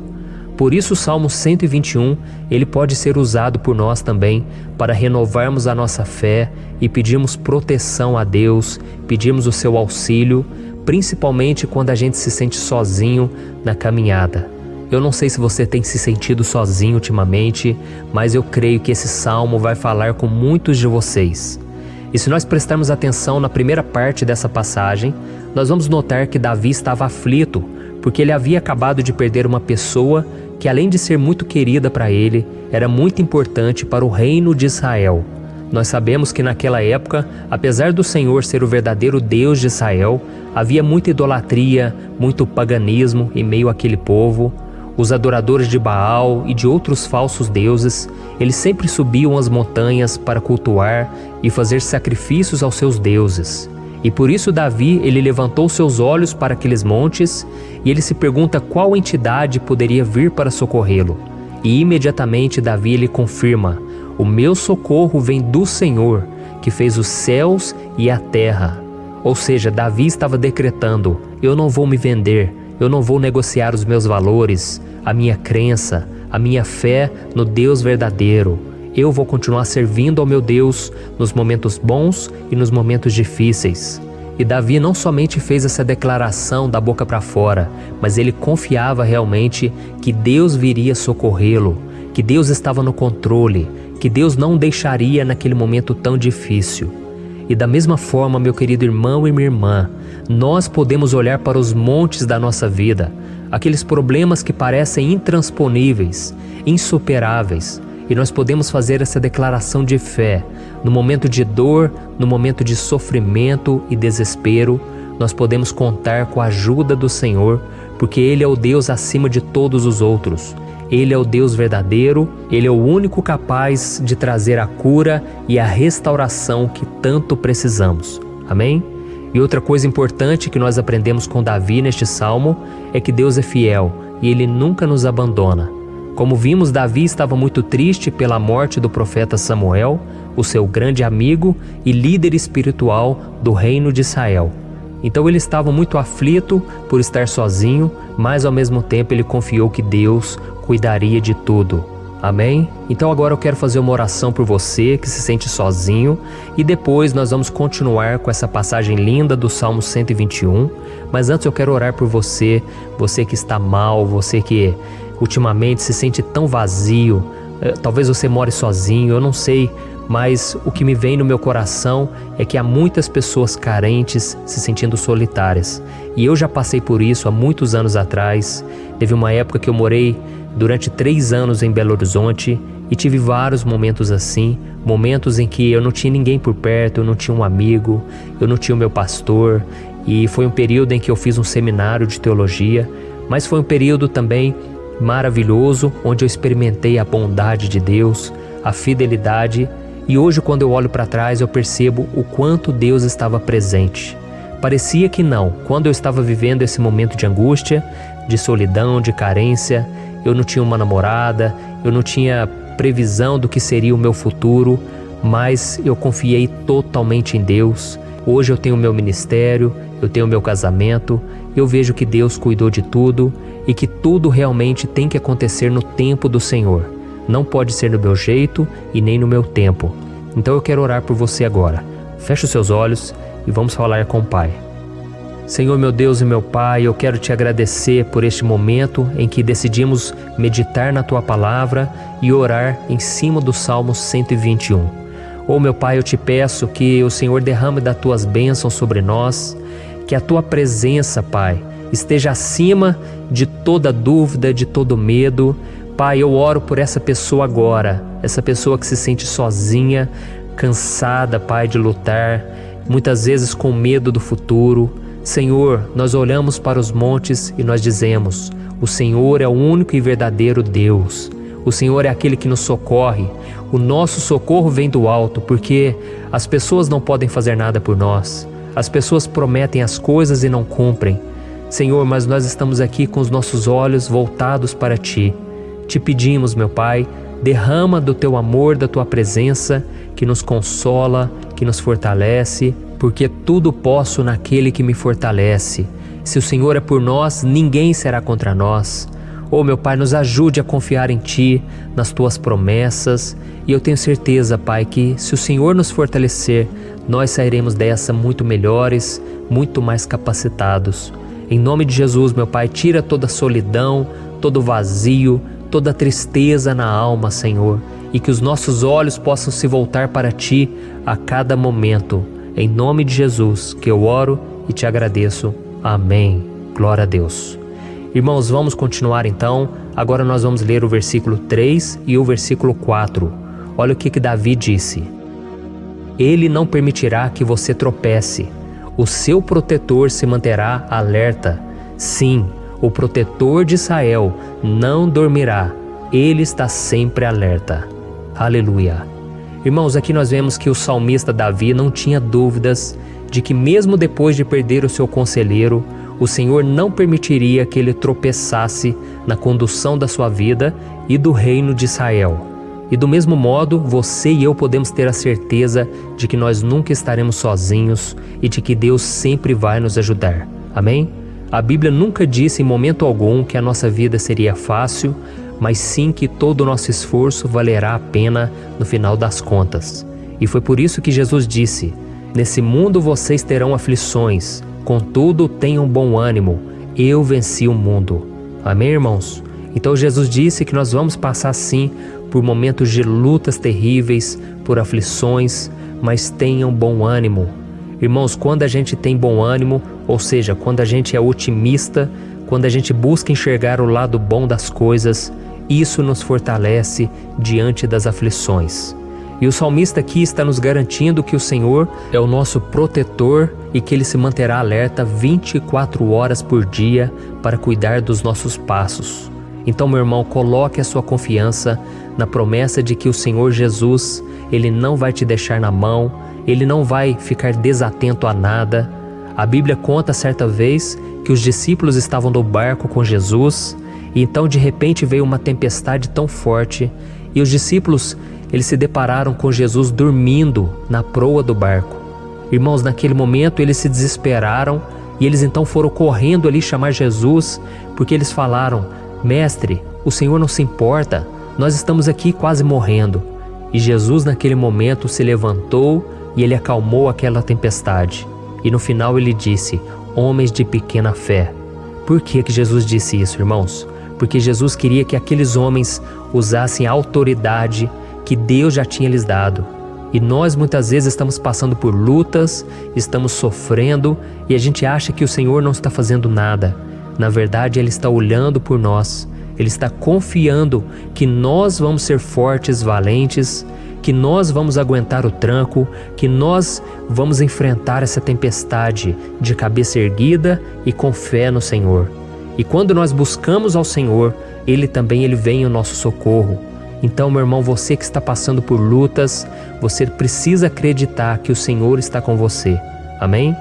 Por isso o Salmo 121, ele pode ser usado por nós também para renovarmos a nossa fé e pedirmos proteção a Deus, pedirmos o seu auxílio, principalmente quando a gente se sente sozinho na caminhada. Eu não sei se você tem se sentido sozinho ultimamente, mas eu creio que esse salmo vai falar com muitos de vocês. E se nós prestarmos atenção na primeira parte dessa passagem, nós vamos notar que Davi estava aflito, porque ele havia acabado de perder uma pessoa que, além de ser muito querida para ele, era muito importante para o reino de Israel. Nós sabemos que naquela época, apesar do Senhor ser o verdadeiro Deus de Israel, havia muita idolatria, muito paganismo em meio àquele povo. Os adoradores de Baal e de outros falsos deuses, eles sempre subiam as montanhas para cultuar e fazer sacrifícios aos seus deuses. E por isso Davi, ele levantou seus olhos para aqueles montes e ele se pergunta qual entidade poderia vir para socorrê-lo. E imediatamente Davi ele confirma: o meu socorro vem do Senhor, que fez os céus e a terra. Ou seja, Davi estava decretando: eu não vou me vender, eu não vou negociar os meus valores, a minha crença, a minha fé no Deus verdadeiro. Eu vou continuar servindo ao meu Deus nos momentos bons e nos momentos difíceis. E Davi não somente fez essa declaração da boca para fora, mas ele confiava realmente que Deus viria socorrê-lo, que Deus estava no controle, que Deus não o deixaria naquele momento tão difícil. E da mesma forma, meu querido irmão e minha irmã, nós podemos olhar para os montes da nossa vida, aqueles problemas que parecem intransponíveis, insuperáveis, e nós podemos fazer essa declaração de fé. No momento de dor, no momento de sofrimento e desespero, nós podemos contar com a ajuda do Senhor, porque Ele é o Deus acima de todos os outros. Ele é o Deus verdadeiro, Ele é o único capaz de trazer a cura e a restauração que tanto precisamos. Amém? E outra coisa importante que nós aprendemos com Davi neste salmo é que Deus é fiel e Ele nunca nos abandona. Como vimos, Davi estava muito triste pela morte do profeta Samuel, o seu grande amigo e líder espiritual do reino de Israel. Então ele estava muito aflito por estar sozinho, mas ao mesmo tempo ele confiou que Deus cuidaria de tudo. Amém? Então agora eu quero fazer uma oração por você que se sente sozinho e depois nós vamos continuar com essa passagem linda do Salmo 121. Mas antes eu quero orar por você, você que está mal, você que ultimamente se sente tão vazio, talvez você more sozinho, eu não sei, mas o que me vem no meu coração é que há muitas pessoas carentes se sentindo solitárias. E eu já passei por isso há muitos anos atrás. Teve uma época que eu morei durante 3 anos em Belo Horizonte e tive vários momentos assim, momentos em que eu não tinha ninguém por perto, eu não tinha um amigo, eu não tinha o meu pastor, e foi um período em que eu fiz um seminário de teologia, mas foi um período também maravilhoso, onde eu experimentei a bondade de Deus, a fidelidade, e hoje quando eu olho para trás eu percebo o quanto Deus estava presente. Parecia que não, quando eu estava vivendo esse momento de angústia, de solidão, de carência, eu não tinha uma namorada, eu não tinha previsão do que seria o meu futuro, mas eu confiei totalmente em Deus. Hoje eu tenho o meu ministério, eu tenho o meu casamento, eu vejo que Deus cuidou de tudo e que tudo realmente tem que acontecer no tempo do Senhor. Não pode ser no meu jeito e nem no meu tempo. Então eu quero orar por você agora. Feche os seus olhos e vamos falar com o Pai. Senhor, meu Deus e meu Pai, eu quero te agradecer por este momento em que decidimos meditar na Tua Palavra e orar em cima do Salmo 121. Oh, meu Pai, eu te peço que o Senhor derrame das Tuas bênçãos sobre nós, que a Tua presença, Pai, esteja acima de toda dúvida, de todo medo. Pai, eu oro por essa pessoa agora, essa pessoa que se sente sozinha, cansada, Pai, de lutar, muitas vezes com medo do futuro. Senhor, nós olhamos para os montes e nós dizemos: o Senhor é o único e verdadeiro Deus. O Senhor é aquele que nos socorre. O nosso socorro vem do alto, porque as pessoas não podem fazer nada por nós. As pessoas prometem as coisas e não cumprem. Senhor, mas nós estamos aqui com os nossos olhos voltados para Ti. Te pedimos, meu Pai, derrama do Teu amor, da Tua presença, que nos consola, que nos fortalece, porque tudo posso naquele que me fortalece. Se o Senhor é por nós, ninguém será contra nós. Oh, meu Pai, nos ajude a confiar em Ti, nas Tuas promessas, e eu tenho certeza, Pai, que se o Senhor nos fortalecer, nós sairemos dessa muito melhores, muito mais capacitados. Em nome de Jesus, meu Pai, tira toda a solidão, todo o vazio, toda a tristeza na alma, Senhor, e que os nossos olhos possam se voltar para Ti a cada momento. Em nome de Jesus que eu oro e te agradeço. Amém. Glória a Deus. Irmãos, vamos continuar então. Agora nós vamos ler o versículo 3 e o versículo 4. Olha o que Davi disse. Ele não permitirá que você tropece. O seu protetor se manterá alerta. Sim, o protetor de Israel não dormirá. Ele está sempre alerta. Aleluia. Irmãos, aqui nós vemos que o salmista Davi não tinha dúvidas de que mesmo depois de perder o seu conselheiro, o Senhor não permitiria que ele tropeçasse na condução da sua vida e do reino de Israel. E do mesmo modo, você e eu podemos ter a certeza de que nós nunca estaremos sozinhos e de que Deus sempre vai nos ajudar. Amém? A Bíblia nunca disse em momento algum que a nossa vida seria fácil, mas sim que todo o nosso esforço valerá a pena no final das contas. E foi por isso que Jesus disse: nesse mundo vocês terão aflições, contudo tenham bom ânimo, eu venci o mundo. Amém, irmãos? Então Jesus disse que nós vamos passar sim por momentos de lutas terríveis, por aflições, mas tenham bom ânimo. Irmãos, quando a gente tem bom ânimo, ou seja, quando a gente é otimista, quando a gente busca enxergar o lado bom das coisas, isso nos fortalece diante das aflições. E o salmista aqui está nos garantindo que o Senhor é o nosso protetor e que Ele se manterá alerta 24 horas por dia para cuidar dos nossos passos. Então, meu irmão, coloque a sua confiança na promessa de que o Senhor Jesus, Ele não vai te deixar na mão, Ele não vai ficar desatento a nada. A Bíblia conta certa vez que os discípulos estavam no barco com Jesus e então de repente veio uma tempestade tão forte e os discípulos eles se depararam com Jesus dormindo na proa do barco. Irmãos, naquele momento eles se desesperaram e eles então foram correndo ali chamar Jesus porque eles falaram: Mestre, o Senhor não se importa, nós estamos aqui quase morrendo. E Jesus naquele momento se levantou e Ele acalmou aquela tempestade. E no final Ele disse: homens de pequena fé. Por que Jesus disse isso, irmãos? Porque Jesus queria que aqueles homens usassem a autoridade que Deus já tinha lhes dado. E nós muitas vezes estamos passando por lutas, estamos sofrendo e a gente acha que o Senhor não está fazendo nada. Na verdade, Ele está olhando por nós, Ele está confiando que nós vamos ser fortes, valentes, que nós vamos aguentar o tranco, que nós vamos enfrentar essa tempestade de cabeça erguida e com fé no Senhor. E quando nós buscamos ao Senhor, Ele vem ao nosso socorro. Então, meu irmão, você que está passando por lutas, você precisa acreditar que o Senhor está com você. Amém?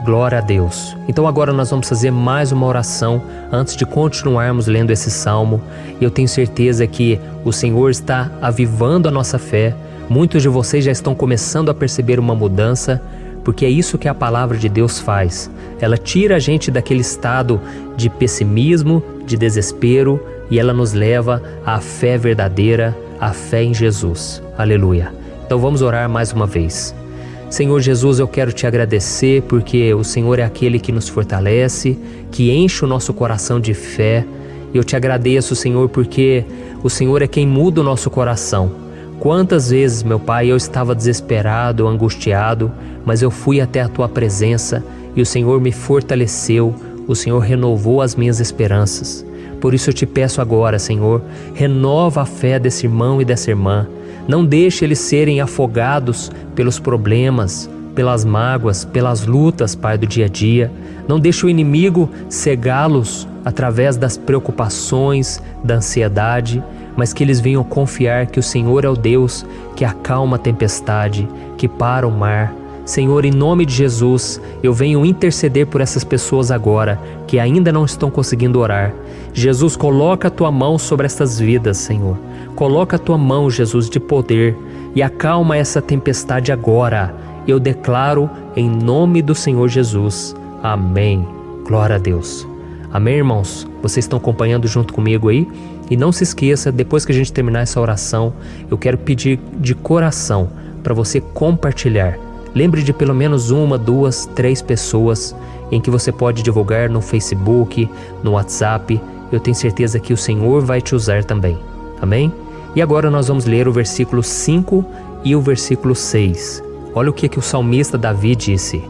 Glória a Deus. Então agora nós vamos fazer mais uma oração antes de continuarmos lendo esse salmo. E eu tenho certeza que o Senhor está avivando a nossa fé. Muitos de vocês já estão começando a perceber uma mudança, porque é isso que a palavra de Deus faz. Ela tira a gente daquele estado de pessimismo, de desespero, e ela nos leva à fé verdadeira, à fé em Jesus. Aleluia. Então vamos orar mais uma vez. Senhor Jesus, eu quero te agradecer porque o Senhor é aquele que nos fortalece, que enche o nosso coração de fé. Eu te agradeço, Senhor, porque o Senhor é quem muda o nosso coração. Quantas vezes, meu Pai, eu estava desesperado, angustiado, mas eu fui até a Tua presença e o Senhor me fortaleceu, o Senhor renovou as minhas esperanças. Por isso eu te peço agora, Senhor, renova a fé desse irmão e dessa irmã. Não deixe eles serem afogados pelos problemas, pelas mágoas, pelas lutas, Pai, do dia a dia. Não deixe o inimigo cegá-los através das preocupações, da ansiedade, mas que eles venham confiar que o Senhor é o Deus que acalma a tempestade, que para o mar. Senhor, em nome de Jesus, eu venho interceder por essas pessoas agora que ainda não estão conseguindo orar. Jesus, coloca a Tua mão sobre essas vidas, Senhor. Coloca a Tua mão, Jesus, de poder e acalma essa tempestade agora. Eu declaro em nome do Senhor Jesus. Amém. Glória a Deus. Amém, irmãos? Vocês estão acompanhando junto comigo aí? E não se esqueça, depois que a gente terminar essa oração, eu quero pedir de coração para você compartilhar. Lembre de pelo menos 1, 2, 3 pessoas em que você pode divulgar no Facebook, no WhatsApp. Eu tenho certeza que o Senhor vai te usar também. Amém? E agora nós vamos ler o versículo 5 e o versículo 6. Olha o que o salmista Davi disse.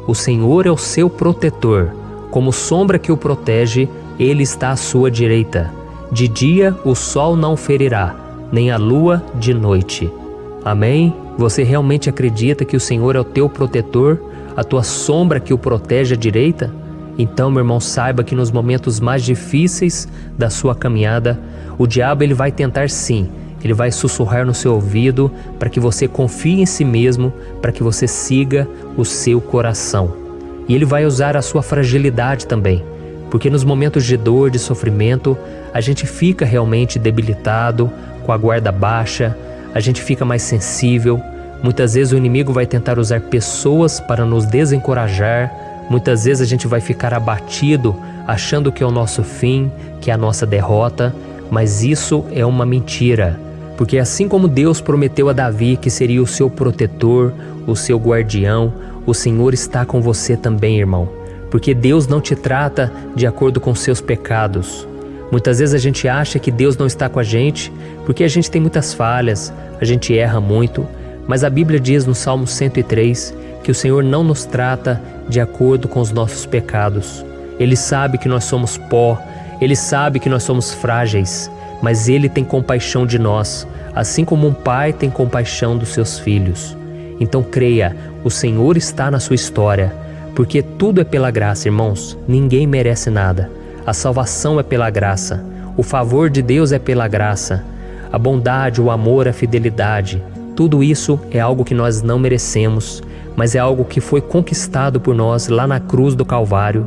O Senhor é o seu protetor. Como sombra que o protege, Ele está à sua direita. De dia o sol não ferirá, nem a lua de noite. Amém? Você realmente acredita que o Senhor é o teu protetor, a tua sombra que o protege à direita? Então, meu irmão, saiba que nos momentos mais difíceis da sua caminhada, o diabo ele vai tentar sim, ele vai sussurrar no seu ouvido para que você confie em si mesmo, para que você siga o seu coração. E ele vai usar a sua fragilidade também, porque nos momentos de dor, de sofrimento, a gente fica realmente debilitado, com a guarda baixa, a gente fica mais sensível. Muitas vezes o inimigo vai tentar usar pessoas para nos desencorajar. Muitas vezes a gente vai ficar abatido, achando que é o nosso fim, que é a nossa derrota. Mas isso é uma mentira. Porque assim como Deus prometeu a Davi que seria o seu protetor, o seu guardião, o Senhor está com você também, irmão. Porque Deus não te trata de acordo com seus pecados, Muitas vezes a gente acha que Deus não está com a gente porque a gente tem muitas falhas, a gente erra muito, mas a Bíblia diz no Salmo 103 que o Senhor não nos trata de acordo com os nossos pecados. Ele sabe que nós somos pó, Ele sabe que nós somos frágeis, mas Ele tem compaixão de nós, assim como um pai tem compaixão dos seus filhos. Então creia, o Senhor está na sua história, porque tudo é pela graça, irmãos, ninguém merece nada. A salvação é pela graça, o favor de Deus é pela graça, a bondade, o amor, a fidelidade, tudo isso é algo que nós não merecemos, mas é algo que foi conquistado por nós lá na cruz do Calvário,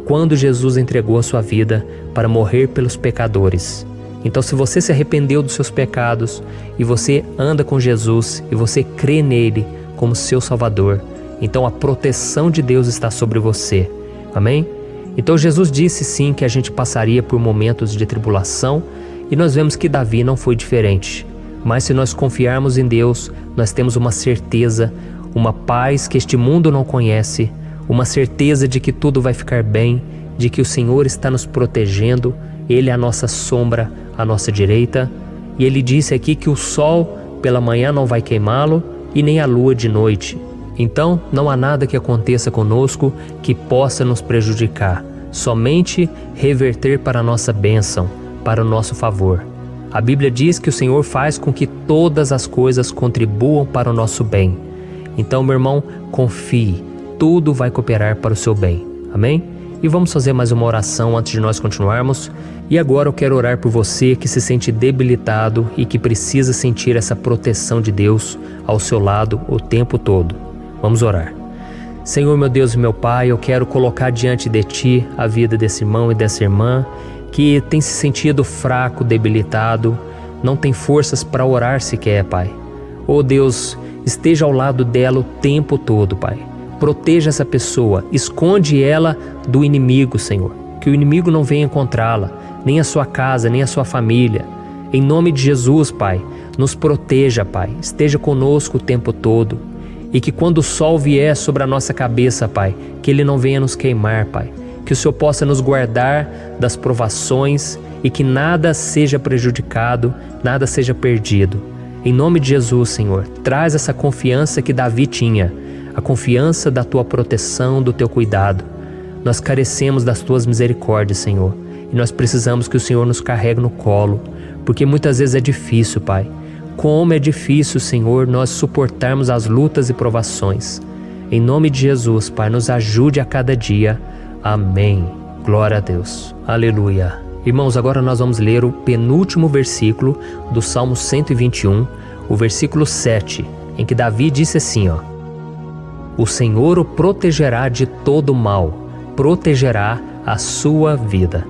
quando Jesus entregou a sua vida para morrer pelos pecadores. Então, se você se arrependeu dos seus pecados e você anda com Jesus e você crê nele como seu Salvador, então a proteção de Deus está sobre você. Amém? Então Jesus disse sim que a gente passaria por momentos de tribulação e nós vemos que Davi não foi diferente. Mas se nós confiarmos em Deus, nós temos uma certeza, uma paz que este mundo não conhece, uma certeza de que tudo vai ficar bem, de que o Senhor está nos protegendo, Ele é a nossa sombra, à nossa direita. E Ele disse aqui que o sol pela manhã não vai queimá-lo e nem a lua de noite. Então não há nada que aconteça conosco que possa nos prejudicar, somente reverter para a nossa bênção, para o nosso favor. A Bíblia diz que o Senhor faz com que todas as coisas contribuam para o nosso bem. Então, meu irmão, confie, tudo vai cooperar para o seu bem. Amém? E vamos fazer mais uma oração antes de nós continuarmos. E agora eu quero orar por você que se sente debilitado e que precisa sentir essa proteção de Deus ao seu lado o tempo todo. Vamos orar. Senhor, meu Deus e meu Pai, eu quero colocar diante de Ti a vida desse irmão e dessa irmã que tem se sentido fraco, debilitado, não tem forças para orar sequer, Pai. Oh Deus, esteja ao lado dela o tempo todo, Pai. Proteja essa pessoa, esconde ela do inimigo, Senhor. Que o inimigo não venha encontrá-la, nem a sua casa, nem a sua família. Em nome de Jesus, Pai, nos proteja, Pai. Esteja conosco o tempo todo. E que quando o sol vier sobre a nossa cabeça, Pai, que ele não venha nos queimar, Pai. Que o Senhor possa nos guardar das provações e que nada seja prejudicado, nada seja perdido. Em nome de Jesus, Senhor, traz essa confiança que Davi tinha, a confiança da Tua proteção, do Teu cuidado. Nós carecemos das Tuas misericórdias, Senhor, e nós precisamos que o Senhor nos carregue no colo, porque muitas vezes é difícil, Pai. Como é difícil, Senhor, nós suportarmos as lutas e provações. Em nome de Jesus, Pai, nos ajude a cada dia. Amém. Glória a Deus. Aleluia. Irmãos, agora nós vamos ler o penúltimo versículo do Salmo 121, o versículo 7, em que Davi disse assim, ó: O Senhor o protegerá de todo mal, protegerá a sua vida.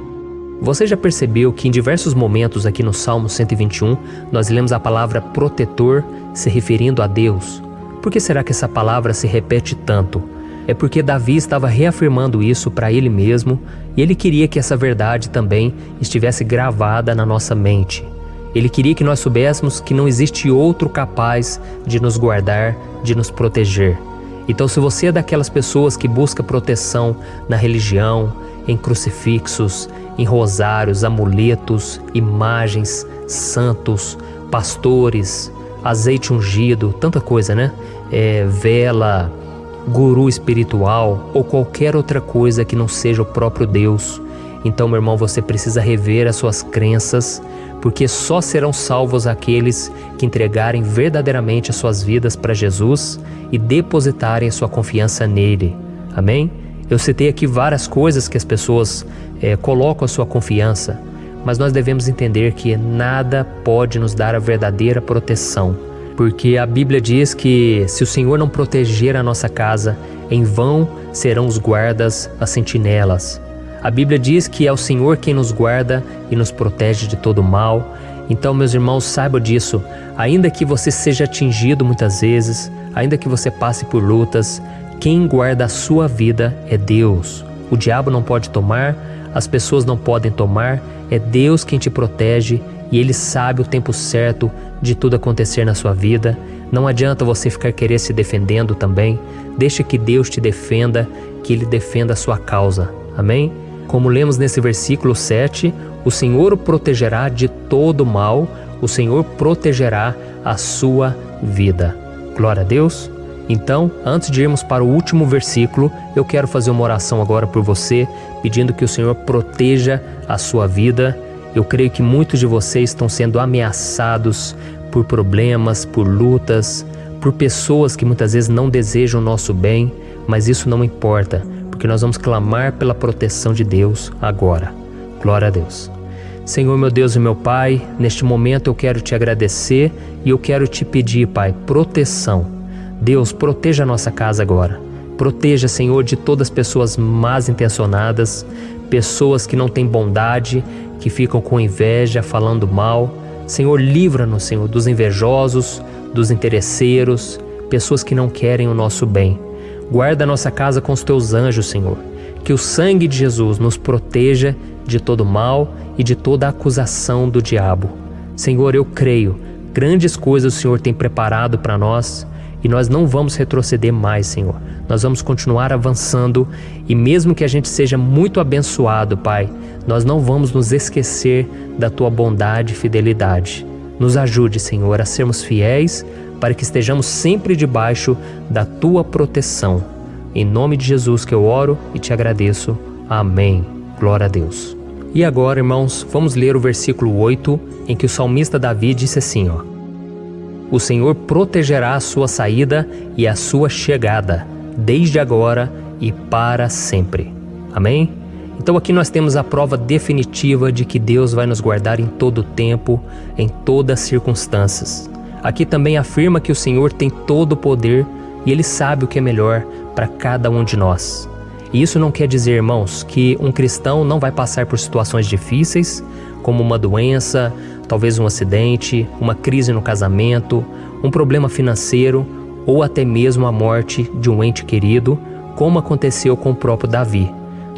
Você já percebeu que em diversos momentos aqui no Salmo 121, nós lemos a palavra protetor se referindo a Deus? Por que será que essa palavra se repete tanto? É porque Davi estava reafirmando isso para ele mesmo e ele queria que essa verdade também estivesse gravada na nossa mente. Ele queria que nós soubéssemos que não existe outro capaz de nos guardar, de nos proteger. Então, se você é daquelas pessoas que busca proteção na religião, em crucifixos, em rosários, amuletos, imagens, santos, pastores, azeite ungido, tanta coisa, né? Vela, guru espiritual ou qualquer outra coisa que não seja o próprio Deus. Então, meu irmão, você precisa rever as suas crenças, porque só serão salvos aqueles que entregarem verdadeiramente as suas vidas para Jesus e depositarem a sua confiança nele. Amém? Eu citei aqui várias coisas que as pessoas colocam a sua confiança, mas nós devemos entender que nada pode nos dar a verdadeira proteção, porque a Bíblia diz que se o Senhor não proteger a nossa casa, em vão serão os guardas, as sentinelas. A Bíblia diz que é o Senhor quem nos guarda e nos protege de todo mal. Então, meus irmãos, saibam disso. Ainda que você seja atingido muitas vezes, ainda que você passe por lutas, quem guarda a sua vida é Deus. O diabo não pode tomar, as pessoas não podem tomar, é Deus quem te protege e Ele sabe o tempo certo de tudo acontecer na sua vida. Não adianta você ficar querer se defendendo também. Deixa que Deus te defenda, que Ele defenda a sua causa. Amém? Como lemos nesse versículo 7, O Senhor o protegerá de todo mal, o Senhor protegerá a sua vida. Glória a Deus. Então, antes de irmos para o último versículo, eu quero fazer uma oração agora por você, pedindo que o Senhor proteja a sua vida. Eu creio que muitos de vocês estão sendo ameaçados por problemas, por lutas, por pessoas que muitas vezes não desejam o nosso bem, mas isso não importa, porque nós vamos clamar pela proteção de Deus agora. Glória a Deus. Senhor, meu Deus e meu Pai, neste momento eu quero te agradecer e eu quero te pedir, Pai, proteção. Deus, proteja a nossa casa agora. Proteja, Senhor, de todas as pessoas más intencionadas, pessoas que não têm bondade, que ficam com inveja, falando mal. Senhor, livra-nos, Senhor, dos invejosos, dos interesseiros, pessoas que não querem o nosso bem. Guarda a nossa casa com os teus anjos, Senhor. Que o sangue de Jesus nos proteja de todo mal e de toda acusação do diabo. Senhor, eu creio, grandes coisas o Senhor tem preparado para nós e nós não vamos retroceder mais, Senhor. Nós vamos continuar avançando e mesmo que a gente seja muito abençoado, Pai, nós não vamos nos esquecer da Tua bondade e fidelidade. Nos ajude, Senhor, a sermos fiéis para que estejamos sempre debaixo da Tua proteção. Em nome de Jesus que eu oro e te agradeço. Amém. Glória a Deus. E agora, irmãos, vamos ler o versículo 8, em que o salmista Davi disse assim, O Senhor protegerá a sua saída e a sua chegada, desde agora e para sempre. Amém? Então aqui nós temos a prova definitiva de que Deus vai nos guardar em todo o tempo, em todas as circunstâncias. Aqui também afirma que o Senhor tem todo o poder e Ele sabe o que é melhor para cada um de nós. E isso não quer dizer, irmãos, que um cristão não vai passar por situações difíceis, como uma doença, talvez um acidente, uma crise no casamento, um problema financeiro ou até mesmo a morte de um ente querido, como aconteceu com o próprio Davi.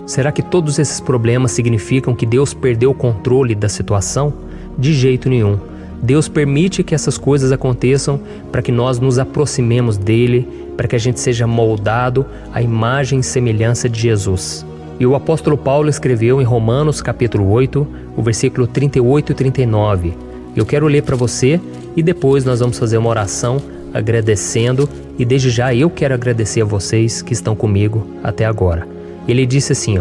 Será que todos esses problemas significam que Deus perdeu o controle da situação? De jeito nenhum. Deus permite que essas coisas aconteçam para que nós nos aproximemos dele, para que a gente seja moldado à imagem e semelhança de Jesus. E o apóstolo Paulo escreveu em Romanos capítulo 8, o versículo 38 e 39. Eu quero ler para você e depois nós vamos fazer uma oração agradecendo e desde já eu quero agradecer a vocês que estão comigo até agora. Ele disse assim,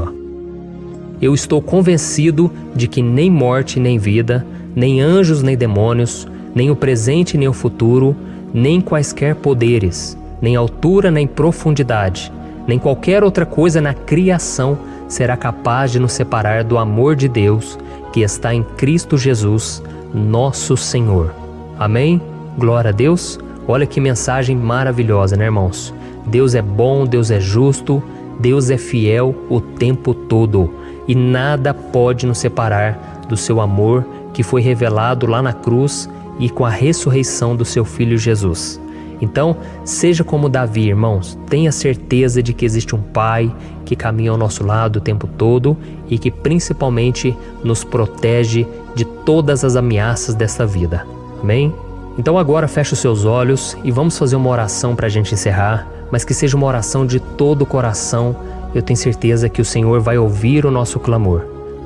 Eu estou convencido de que nem morte nem vida, nem anjos nem demônios, nem o presente nem o futuro, nem quaisquer poderes, nem altura nem profundidade, nem qualquer outra coisa na criação será capaz de nos separar do amor de Deus que está em Cristo Jesus, nosso Senhor. Amém? Glória a Deus. Olha que mensagem maravilhosa, né, irmãos? Deus é bom, Deus é justo, Deus é fiel o tempo todo e nada pode nos separar do seu amor que foi revelado lá na cruz e com a ressurreição do seu Filho Jesus. Então, seja como Davi, irmãos, tenha certeza de que existe um Pai que caminha ao nosso lado o tempo todo e que principalmente nos protege de todas as ameaças desta vida. Amém? Então agora feche os seus olhos e vamos fazer uma oração para a gente encerrar, mas que seja uma oração de todo o coração. Eu tenho certeza que o Senhor vai ouvir o nosso clamor.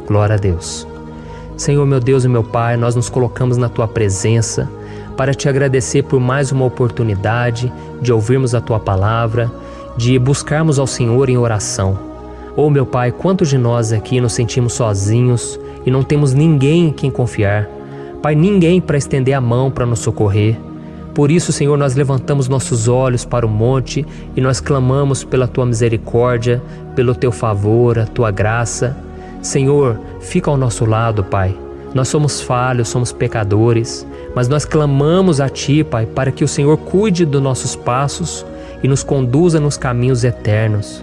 Glória a Deus. Senhor, meu Deus e meu Pai, nós nos colocamos na Tua presença para Te agradecer por mais uma oportunidade de ouvirmos a Tua palavra, de buscarmos ao Senhor em oração. Oh, meu Pai, quantos de nós aqui nos sentimos sozinhos e não temos ninguém em quem confiar? Pai, ninguém para estender a mão para nos socorrer. Por isso, Senhor, nós levantamos nossos olhos para o monte e nós clamamos pela Tua misericórdia, pelo Teu favor, a Tua graça. Senhor, fica ao nosso lado, Pai. Nós somos falhos, somos pecadores, mas nós clamamos a Ti, Pai, para que o Senhor cuide dos nossos passos e nos conduza nos caminhos eternos.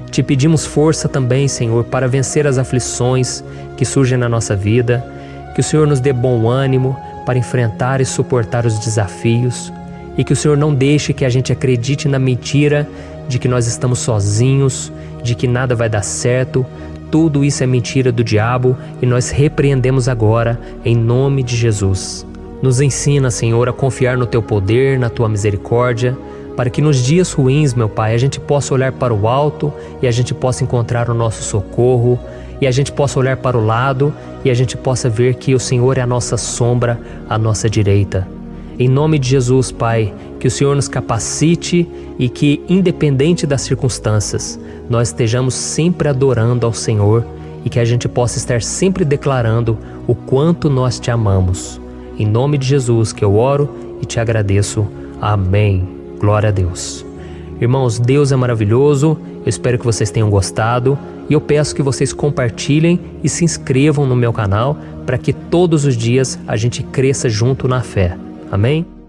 Te pedimos força também, Senhor, para vencer as aflições que surgem na nossa vida, que o Senhor nos dê bom ânimo para enfrentar e suportar os desafios e que o Senhor não deixe que a gente acredite na mentira de que nós estamos sozinhos, de que nada vai dar certo. Tudo isso é mentira do diabo e nós repreendemos agora em nome de Jesus. Nos ensina, Senhor, a confiar no Teu poder, na Tua misericórdia, para que nos dias ruins, meu Pai, a gente possa olhar para o alto e a gente possa encontrar o nosso socorro e a gente possa olhar para o lado e a gente possa ver que o Senhor é a nossa sombra, a nossa direita. Em nome de Jesus, Pai, que o Senhor nos capacite e que, independente das circunstâncias, nós estejamos sempre adorando ao Senhor e que a gente possa estar sempre declarando o quanto nós te amamos. Em nome de Jesus que eu oro e te agradeço. Amém. Glória a Deus. Irmãos, Deus é maravilhoso. Eu espero que vocês tenham gostado e eu peço que vocês compartilhem e se inscrevam no meu canal para que todos os dias a gente cresça junto na fé. Amém?